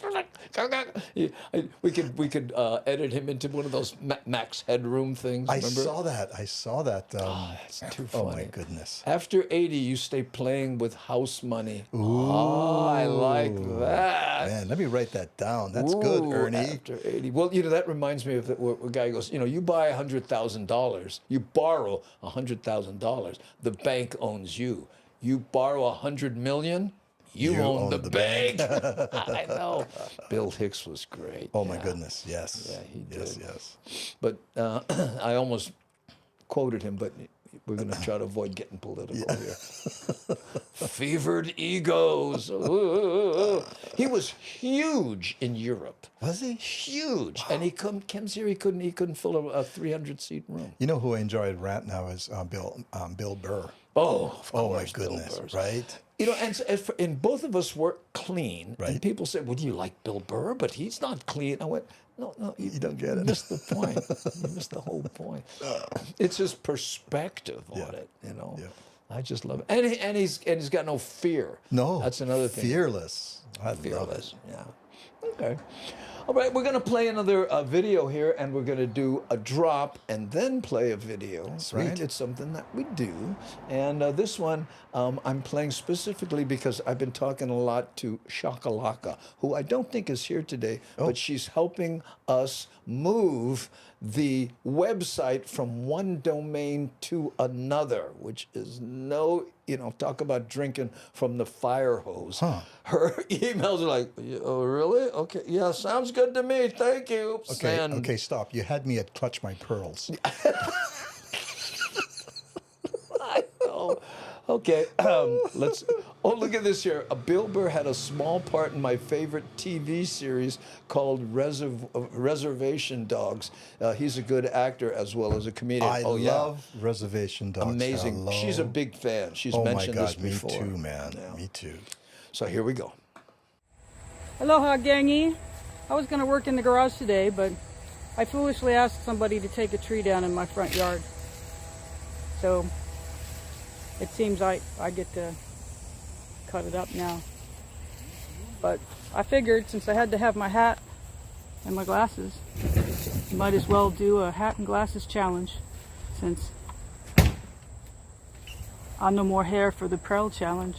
We could edit him into one of those Max Headroom things.
I
Remember?
saw that. I saw that.
That's too funny.
Oh my goodness.
After 80, you stay playing with house money. Oh, I like that.
Man, let me write that down. That's good,
Ooh,
Ernie.
After 80. Well, that reminds me of where a guy goes, you buy $100,000, you borrow $100,000, the bank owns you. You borrow $100 million, you own the bank. I know. Bill Hicks was great.
Oh my goodness. Yes.
Yeah, he did.
Yes.
But I almost quoted him, but we're going to try to avoid getting political here. Fevered egos. He was huge in Europe.
Was he?
Huge. Wow. And he comes here, he couldn't fill a 300-seat room.
You know who I enjoyed rant now is Bill Burr.
Oh, of course,
my goodness, right?
And both of us were clean.
Right.
And people said, well, do you like Bill Burr? But he's not clean. I went, no, you
don't get it.
You missed the point. You missed the whole point. It's his perspective on it,
Yeah.
I just love it. And he's got no fear.
No.
That's another thing.
Fearless.
Fearless, yeah. Okay. All right, we're going to play another video here, and we're going to do a drop and then play a video.
Sweet.
Right? It's something that we do. And this one I'm playing specifically because I've been talking a lot to Shakalaka, who I don't think is here today, but she's helping us move the website from one domain to another, which is talk about drinking from the fire hose.
Huh.
Her emails are like, oh, really? Okay, yeah, sounds good to me. Thank you.
Okay, stop. You had me at clutch my pearls.
I know. Okay, let's. Oh, look at this here. Bill Burr had a small part in my favorite TV series called Reservation Dogs. He's a good actor as well as a comedian.
I love Reservation Dogs.
Amazing.
Hello.
She's a big fan. She's mentioned this before.
Me too, man.
Yeah.
Me too.
So here we go.
Aloha, gangy. I was going to work in the garage today, but I foolishly asked somebody to take a tree down in my front yard. So it seems I get to cut it up now. But I figured since I had to have my hat and my glasses, might as well do a hat and glasses challenge, since I no more hair for the Pearl challenge.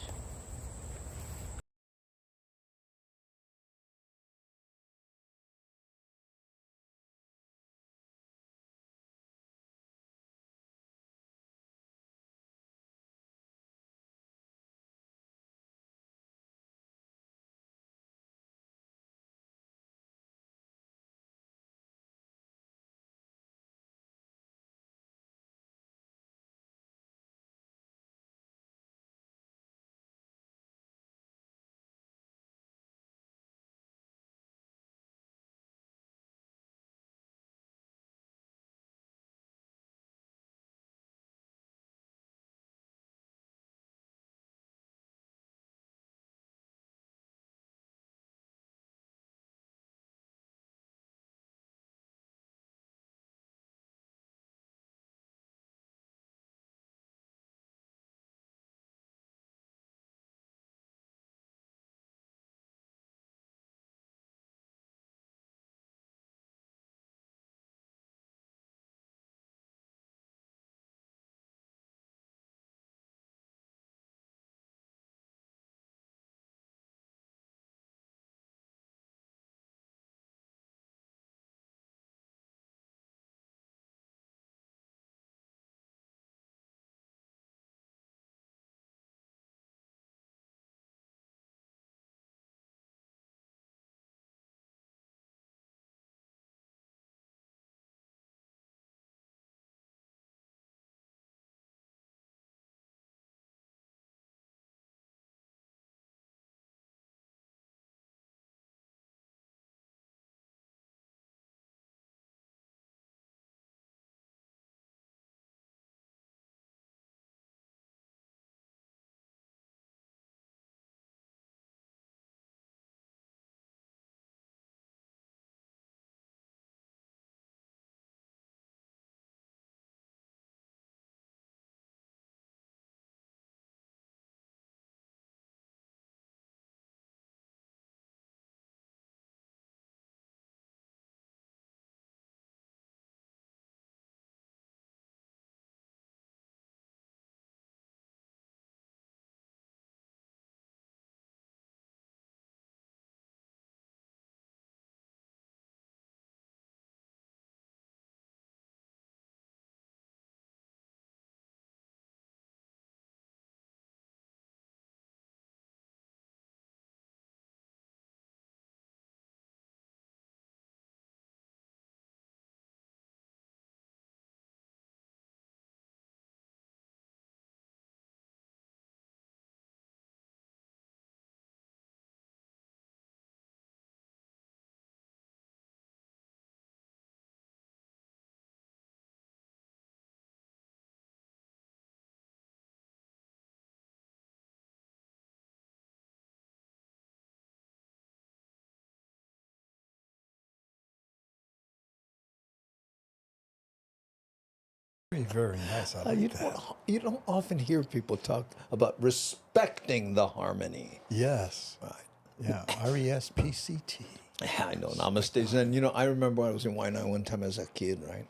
Very, very nice. I like that.
You don't often hear people talk about respecting the harmony.
Yes.
Right.
Yeah. RESPCT.
Yeah, I know. Namaste. And, I remember I was in Waianae one time as a kid, right?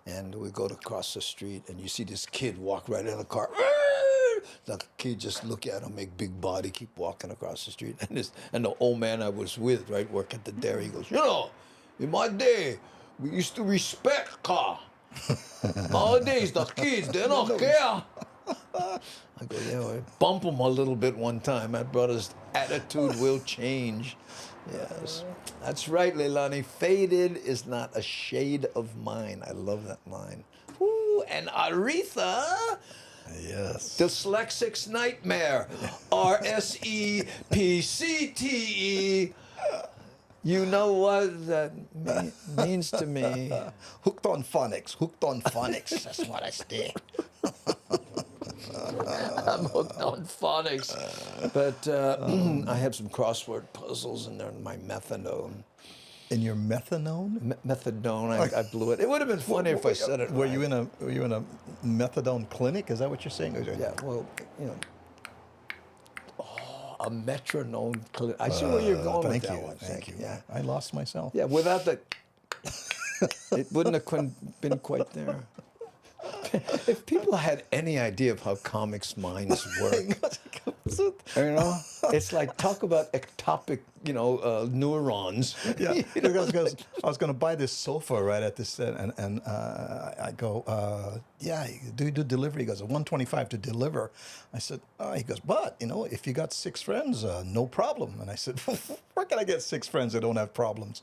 And we go to cross the street, and you see this kid walk right in the car. The kid just look at him, make big body, keep walking across the street. And the old man I was with, right, work at the dairy, he goes, in my day, we used to respect car. Nowadays, the kids, they don't care. I go, I bump him a little bit one time. My brother's attitude will change. Yes, that's right, Leilani. Faded is not a shade of mine. I love that line. Ooh, and Aretha,
Yes.
dyslexics nightmare. RSEPCTE. You know what that means to me.
Hooked on phonics. Hooked on phonics. That's what I say.
I'm hooked on phonics. But I have some crossword puzzles in there in my methadone.
In your methadone?
Methadone, I blew it. It would have been funny if I said it
Were
right.
you in a methadone clinic? Is that what you're saying?
Yeah, well, a metronome. I see where you're going with that one.
Thank you.
Yeah.
I lost myself.
Yeah, without the, it wouldn't have been quite there. If people had any idea of how comics' minds work, it's like talk about ectopic, neurons.
Yeah, because I was going to buy this sofa right at this, and I go, do you do delivery? He goes, $125 to deliver. I said, he goes, but if you got 6 friends, no problem. And I said, where can I get 6 friends that don't have problems?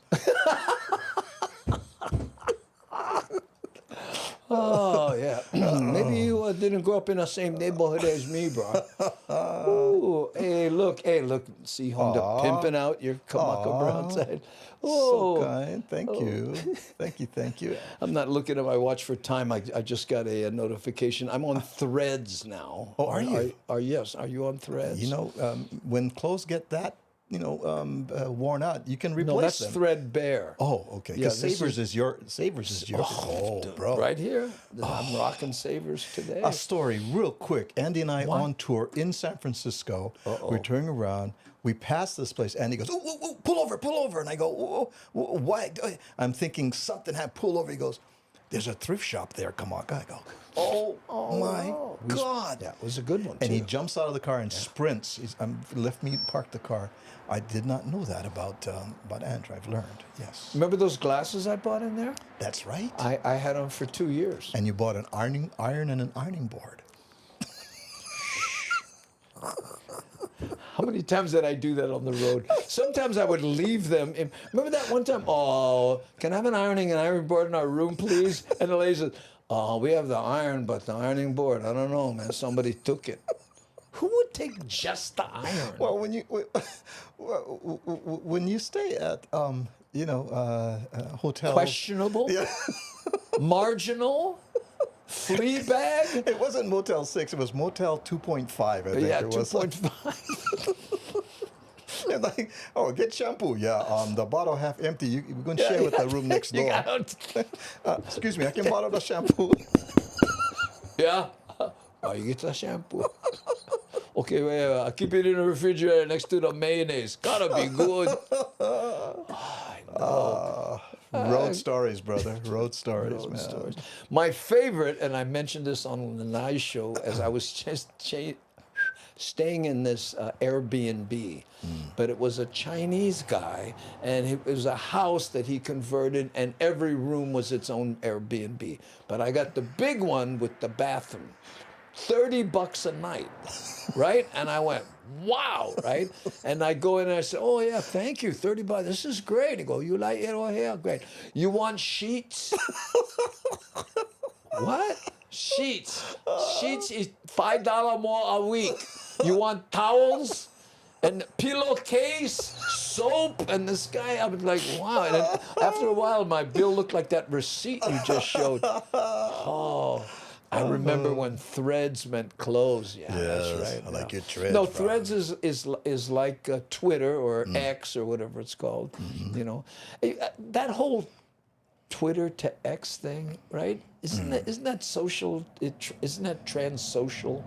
Oh, yeah. Maybe you didn't grow up in the same neighborhood as me, bro. Ooh, hey, look. See Honda pimping out your Kamaka brown side. Oh,
So kind. Thank you. Thank you.
I'm not looking at my watch for time. I just got a notification. I'm on Threads now.
Oh, are you?
Yes. Are you on Threads?
When clothes get that, worn out, you can replace
No, that's
them.
threadbare.
Oh, okay.
Yeah,
Because Savers is yours. Oh,
dude,
bro.
Right here. I'm rocking Savers today.
A story real quick. Andy and I on tour in San Francisco. We're turning around. We pass this place. Andy goes, ooh, pull over. And I go, why? I'm thinking something had pull over. He goes, there's a thrift shop there, Kamaka. I go, oh my God.
Yeah, it was a good one,
And
too.
he jumps out of the car and sprints. He's left me park the car. I did not know that about Andrew. I've learned, yes.
Remember those glasses I bought in there?
That's right.
I had them for 2 years.
And you bought an iron and an ironing board.
How many times did I do that on the road? Sometimes I would leave them. Remember that one time? Oh, can I have an ironing board in our room, please? And the lady said, oh, we have the iron, but the ironing board, I don't know, man. Somebody took it. Who would take just the iron?
Well, when you stay at hotels,
Questionable?
Yeah.
Marginal? Flea bag?
It wasn't Motel 6. It was Motel 2.5. I think
Yeah,
it was.
2.5.
And like, get shampoo. Yeah, the bottle half empty. We're going to share with the room next
You
door.
got-
Excuse me, I can borrow the shampoo.
Yeah. Oh, you get the shampoo. Okay, well, I keep it in the refrigerator next to the mayonnaise. Gotta be good. I know.
Road stories, brother. Road stories, man.
Stories. My favorite, and I mentioned this on the Nice Show, as I was just staying in this Airbnb, but it was a Chinese guy, and it was a house that he converted, and every room was its own Airbnb. But I got the big one with the bathroom, $30 a night, right? And I went, wow, right? And I go in and I say, oh yeah, thank you, $30. This is great. He go, you like it over here? Great. You want sheets? What? Sheets. Sheets is $5 more a week. You want towels? And pillowcase, soap, and this guy, I was like, wow. And then after a while, my bill looked like that receipt you just showed. Oh, I remember when Threads meant clothes. Yeah, that's right.
I like your Threads.
No,
bro.
Threads is like Twitter or X or whatever it's called. You know, that whole Twitter to X thing, right? Isn't that social? Isn't that trans-social?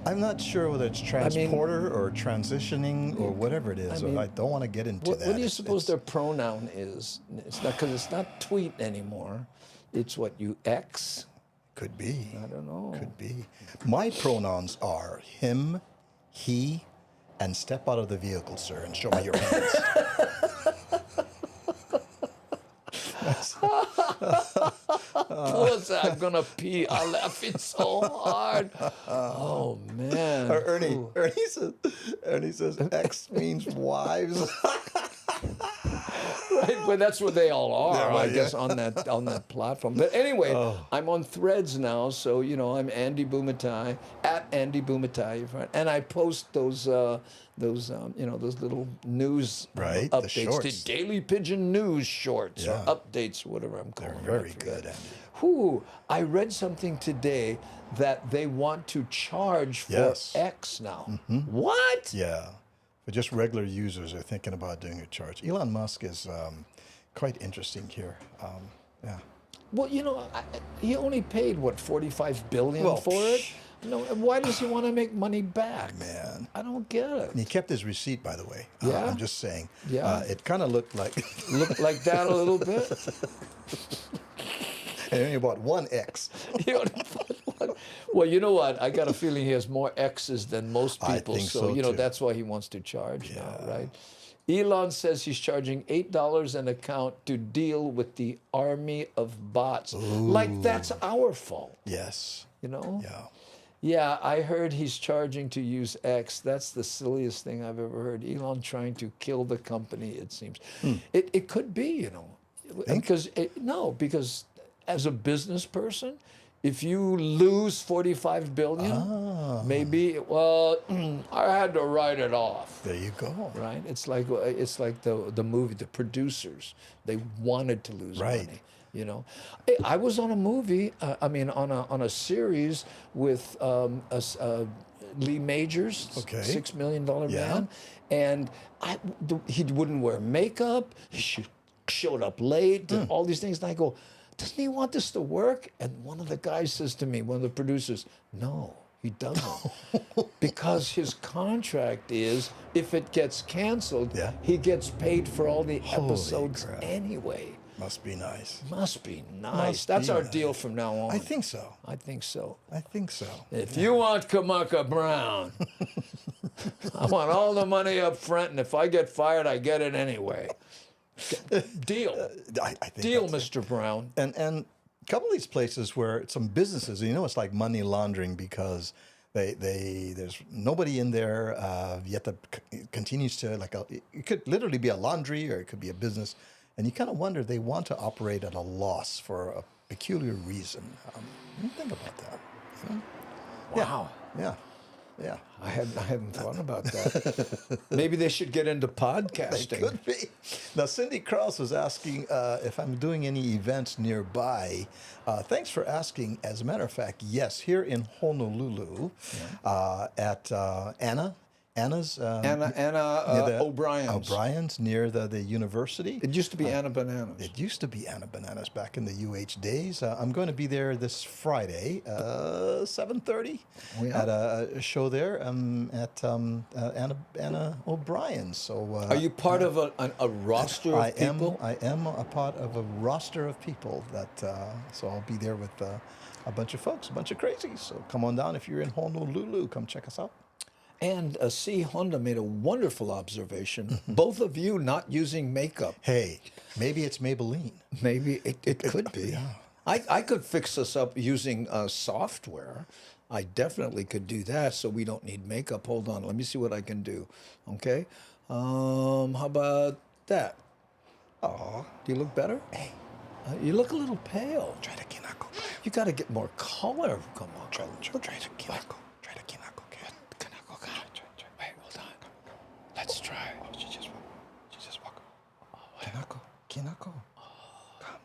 I'm not sure whether it's transporter or transitioning or whatever it is. I don't want to get into that.
What do you suppose their pronoun is? It's not, because it's not tweet anymore. It's what, you X?
Could be.
I don't know.
Could be. My pronouns are him, he, and step out of the vehicle, sir, and show me your hands.
I'm gonna pee. I'm laughing so hard. Oh man.
Or Ernie says X means wives.
Right, but that's what they all are,
Yeah,
I
yeah.
guess, on that platform. But anyway, I'm on Threads now, so I'm Andy Bumatai at Andy Bumatai, and I post those little news
Right, the
updates,
shorts.
the Daily Pigeon news shorts
Yeah.
or updates, whatever I'm calling them.
Very good, Andy.
Whew, I read something today that they want to charge for
Yes.
X now. What?
Yeah. But just regular users are thinking about doing a charge. Elon Musk is quite interesting here. Yeah.
Well, he only paid what, $45 billion
Well,
for it. No, why does he want to make money back?
Man.
I don't get it.
And he kept his receipt, by the way.
Yeah?
I'm just saying.
Yeah.
It kind of looked like
Look like that a little bit.
and only bought one X.
He only bought one. Well, you know what? I got a feeling he has more X's than most
I
people.
think so, too.
That's why he wants to charge now,
Yeah.
right? Elon says he's charging $8 an account to deal with the army of bots. Like that's our fault,
Yes. Yeah.
Yeah, I heard he's charging to use X. That's the silliest thing I've ever heard. Elon trying to kill the company, it seems. It could be, because as a business person, if you lose $45 billion, maybe, I had to write it off.
There you go.
Right? It's like the movie, the producers. They wanted to lose
Right.
money. Hey, I was on a movie. On a series with Lee Majors,
Okay.
$6 Million
Yeah.
Man, and he wouldn't wear makeup. He showed up late. Did all these things, and I go, doesn't he want this to work? And one of the guys says to me, one of the producers, no, he doesn't. Because his contract is, if it gets canceled,
Yeah.
he gets paid for all the
Holy
episodes
crap.
anyway.
Must be nice.
Must be nice.
Must
That's
be
our
nice.
deal from now on.
I think so.
I think so.
I think so.
If you want Kamaka Brown, I want all the money up front, and if I get fired, I get it anyway. Deal.
I think
Deal,
that's it.
Mr. Brown.
And a couple of these places where some businesses, it's like money laundering because there's nobody in there yet that continues to it could literally be a laundry or it could be a business, and you kind of wonder they want to operate at a loss for a peculiar reason. Think about that.
Wow.
Yeah.
I hadn't thought about that. Maybe they should get into podcasting.
Could be. Now, Cindy Krause was asking if I'm doing any events nearby. Thanks for asking. As a matter of fact, yes, here in Honolulu, at Anna's O'Brien's near the university.
It used to be Anna Bananas.
It used to be Anna Bananas back in the UH days. I'm going to be there this Friday, 7:30, at a show there at Anna O'Brien's. So,
are you part of a roster of people?
I am a part of a roster of people that. So I'll be there with a bunch of folks, a bunch of crazies. So come on down if you're in Honolulu. Come check us out.
And C. Honda made a wonderful observation. Both of you not using makeup.
Hey, maybe it's Maybelline.
Maybe it could be.
Yeah.
I could fix us up using software. I definitely could do that so we don't need makeup. Hold on. Let me see what I can do. Okay. How about that? Oh, do you look better? Hey. You look a little pale.
Try the kinako.
You got to get more color. Come on.
Try the kinako. Try the kinako.
Wait, hold on. Let's try.
Oh, she just walked. Kinako. Come.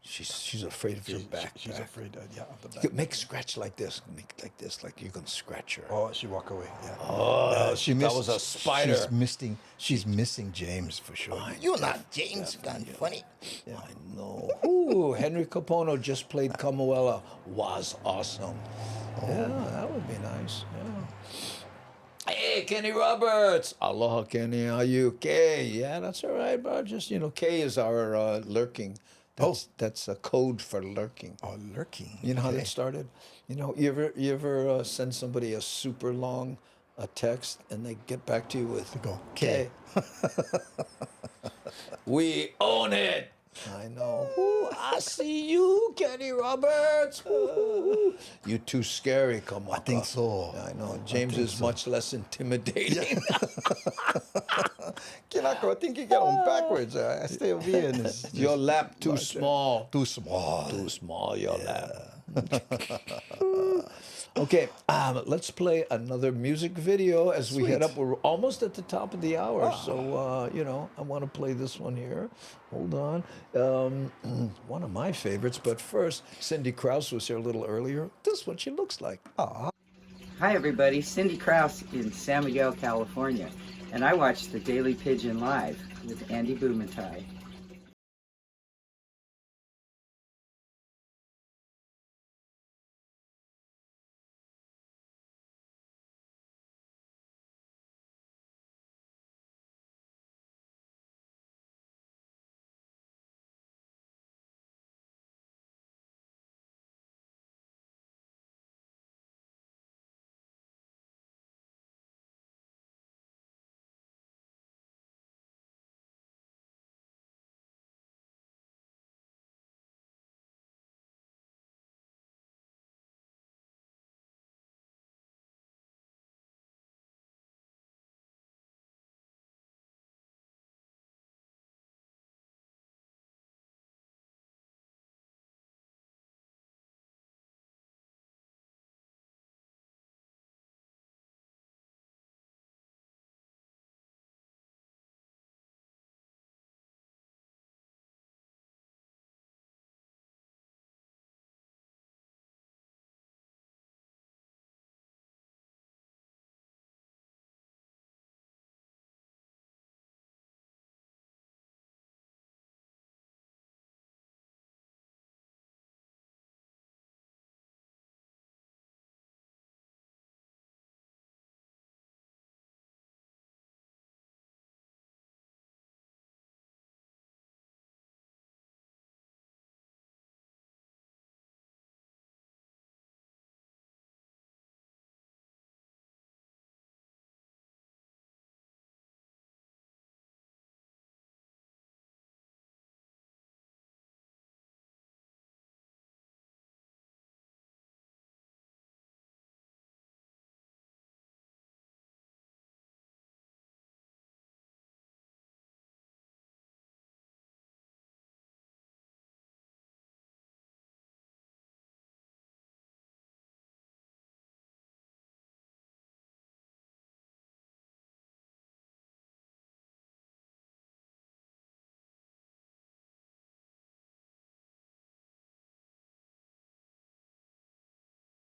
She's afraid of your back.
She's afraid, of the back.
You make scratch like this. Make like this, like you're gonna scratch her.
Oh, she walk away. Yeah.
Oh,
she
that was a spider.
She's missing James for sure. You're not James. Kind of funny. Yeah.
I know. Ooh, Henry Capono just played Camuella. Was awesome. Yeah, that would be nice. Yeah. Hey, Kenny Roberts. Aloha, Kenny. How you? Kay. Yeah, that's all right, bro. Just, Kay is our lurking. That's a code for lurking.
Oh, lurking.
You know how that started? You ever send somebody a super long text and they get back to you with
They go,
K. We own it. I know. Ooh, I see you, Kenny Roberts. Ooh. You too scary, Kamaka.
I think so.
I know. James is much less intimidating.
Kinako, I think you got him backwards. I stay over here. And
Your lap too small.
Too small.
Too small, your lap. Okay, let's play another music video as we head up. We're almost at the top of the hour, so, I want to play this one here. Hold on. One of my favorites, but first, Cindy Krause was here a little earlier. This is what she looks like.
Hi, everybody. Cindy Krause in San Miguel, California, and I watch the Daily Pidgin Live with Andy Bumatai.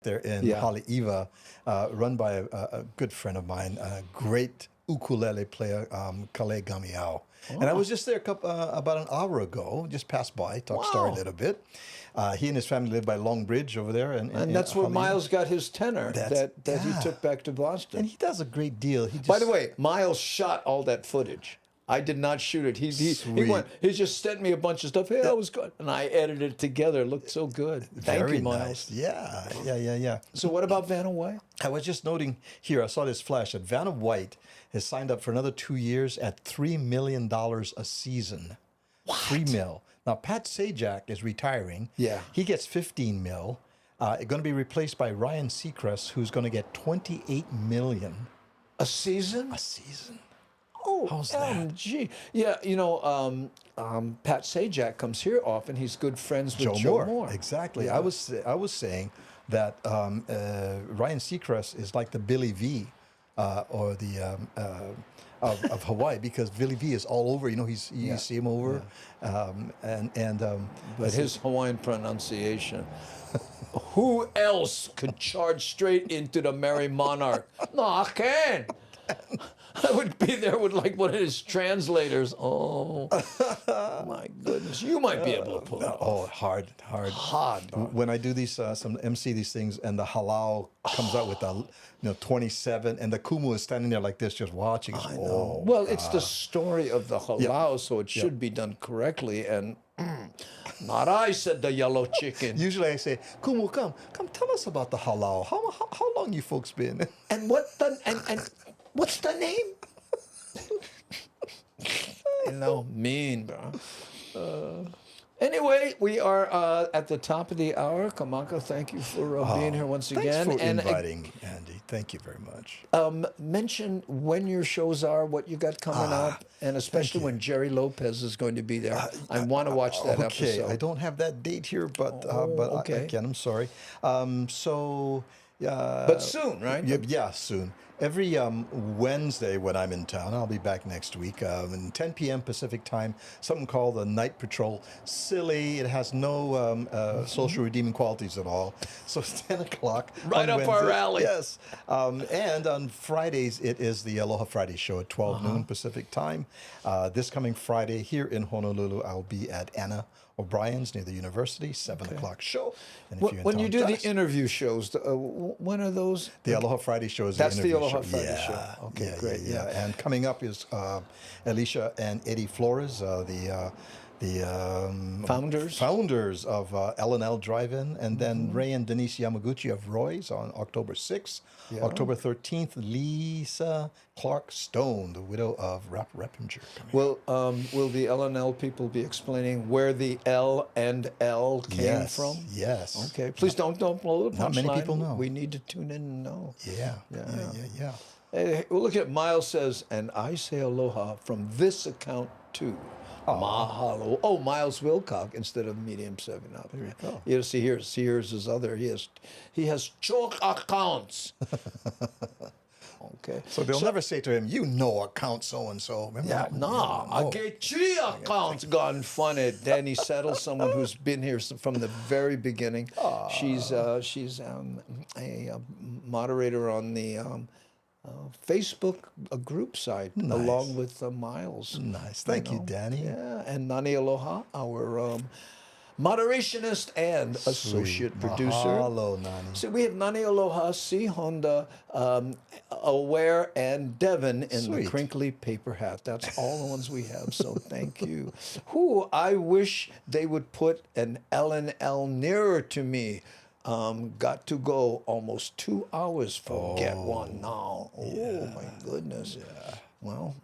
There in Hawai'i, run by a good friend of mine, a great ukulele player, Kale Gamiao. And I was just there about an hour ago, just passed by, talked story a little bit. He and his family live by Long Bridge over there.
And that's where Miles got his tenor that he took back to Boston.
And he does a great deal.
By the way, Miles shot all that footage. I did not shoot it. He just sent me a bunch of stuff. Hey, that was good. And I edited it together. It looked so good. Thank you, Miles.
Nice. Yeah.
So what about Vanna White?
I was just noting here, I saw this flash, that Vanna White has signed up for another 2 years at $3 million a season. What? $3 million. Now, Pat Sajak is retiring.
Yeah.
He gets $15 million. Going to be replaced by Ryan Seacrest, who's going to get $28 million.
A season?
A season.
Oh,
how's that?
OMG. Yeah, Pat Sajak comes here often. He's good friends with Joe Moore.
Exactly.
Yeah.
I was saying that Ryan Seacrest is like the Billy V or the of Hawaii because Billy V is all over. You know, you see him over,
But his Hawaiian pronunciation. Who else could charge straight into the Merry Monarch? No, I can't. I would be there with like one of his translators. Oh, my goodness. You might be able to pull it off.
Oh, hard. When I do these, some MC these things, and the halau comes out with the 27, and the kumu is standing there like this, just watching.
I know. Well, it's the story of the halau, so it should be done correctly. And not I, said the yellow chicken.
Usually I say, Kumu, come tell us about the halau. How long you folks been?
And what's the name? Mean, bro. Anyway, we are at the top of the hour. Kamaka, thank you for being here once again.
Thanks for inviting, Andy. Thank you very much.
Mention when your shows are, what you got coming up, and especially when Jerry Lopez is going to be there. I want to watch that episode.
I don't have that date here, but again, I'm sorry. But
soon, right?
Yeah, soon. Every Wednesday when I'm in town, I'll be back next week, at 10 p.m. Pacific time, something called the Night Patrol. Silly, it has no social redeeming qualities at all. So it's 10 o'clock.
Right up
Wednesday.
our alley.
Yes. And on Fridays, it is the Aloha Friday show at 12 noon Pacific time. This coming Friday here in Honolulu, I'll be at Anna O'Brien's near the university, 7 o'clock show. And if you're in
when
town,
you do the
just-
interview shows, when are those?
The Aloha Friday show is
That's
the
the
interview
Aloha
show.
Friday show. Okay, great.
Yeah. And coming up is Alicia and Eddie Flores, the founders of L&L Drive-In, and then Ray and Denise Yamaguchi of Roy's on October 6th.
Yeah.
October 13th, Lisa Clark Stone, the widow of Rap Reppinger.
Will the L&L people be explaining where the L and L came from?
Yes.
Okay. Please don't blow the punchline.
Not many people know.
We need to tune in and know.
Yeah.
Hey, well, look at Miles says, and I say aloha from this account too. Mahalo. Oh, Miles Wilcock instead of Medium 7-Up.
There you go.
You see here's his other. He has choke accounts. Okay.
So they'll never say to him, account so-and-so.
Yeah, I get 3 accounts gone funny. Danny Settle, someone who's been here from the very beginning. She's a moderator on the Facebook group site, along with Miles.
Nice. Thank you, Danny.
Yeah, and Nani Aloha, our moderationist and associate producer.
Mahalo, Nani.
So we have Nani Aloha, C. Honda, Aware, and Devin in the crinkly paper hat. That's all the ones we have, so thank you. I wish they would put an L&L nearer to me. Got to go almost 2 hours for get one now. Oh, my goodness. Yeah. Well...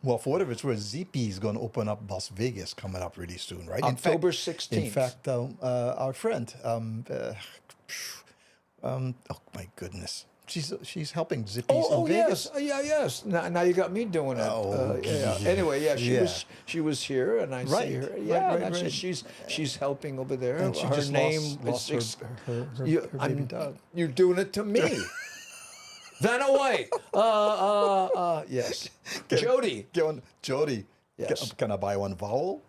Well, for whatever it's worth, ZP is going to open up Las Vegas coming up really soon, right?
October 16th.
In fact, our friend, oh my goodness, she's helping Zippy's in Vegas.
Yes. Now you got me doing it. Anyway, she was here, and I see her. Yeah,
right.
She's helping over there.
And she
her
just
name
lost
is
her baby dog.
You're doing it to me. Vanna White. Yes. Jody.
Jody.
Yes.
Can I buy one vowel?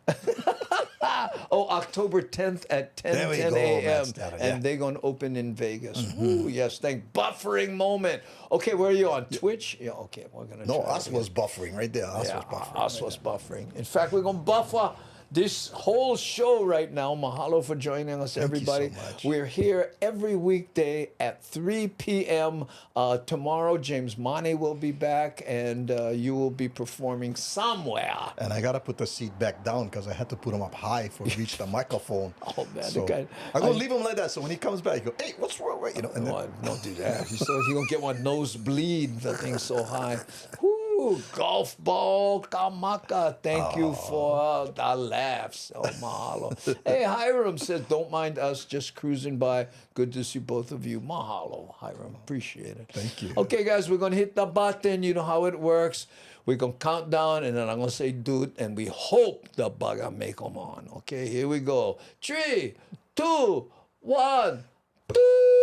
October 10th at 10 a.m. And they're going to open in Vegas. Ooh, yes, buffering moment. Okay, where are you on Twitch? Yeah, okay, we're going to
No, us was buffering right there.
Us was buffering. In fact, we're going to buffer this whole show right now. Mahalo for joining us, everybody.
Thank you so much.
We're here every weekday at 3 p.m. Tomorrow, James Money will be back, and you will be performing somewhere.
And I got to put the seat back down because I had to put them up high for reach the microphone.
Oh, man.
So I'm going to leave him like that. So when he comes back, you go, hey, what's wrong? Right? And then,
don't do that. He's going to get one nosebleed. The thing's so high. Woo, golf ball, Kamaka. Thank you for the laughs. Oh, mahalo. Hey, Hiram says, don't mind us just cruising by. Good to see both of you. Mahalo, Hiram. Appreciate it.
Thank you.
Okay, guys, we're going to hit the button. You know how it works. We're going to count down, and then I'm going to say dude, and we hope the bugger make them on. Okay, here we go. 3, 2, 1. Doot!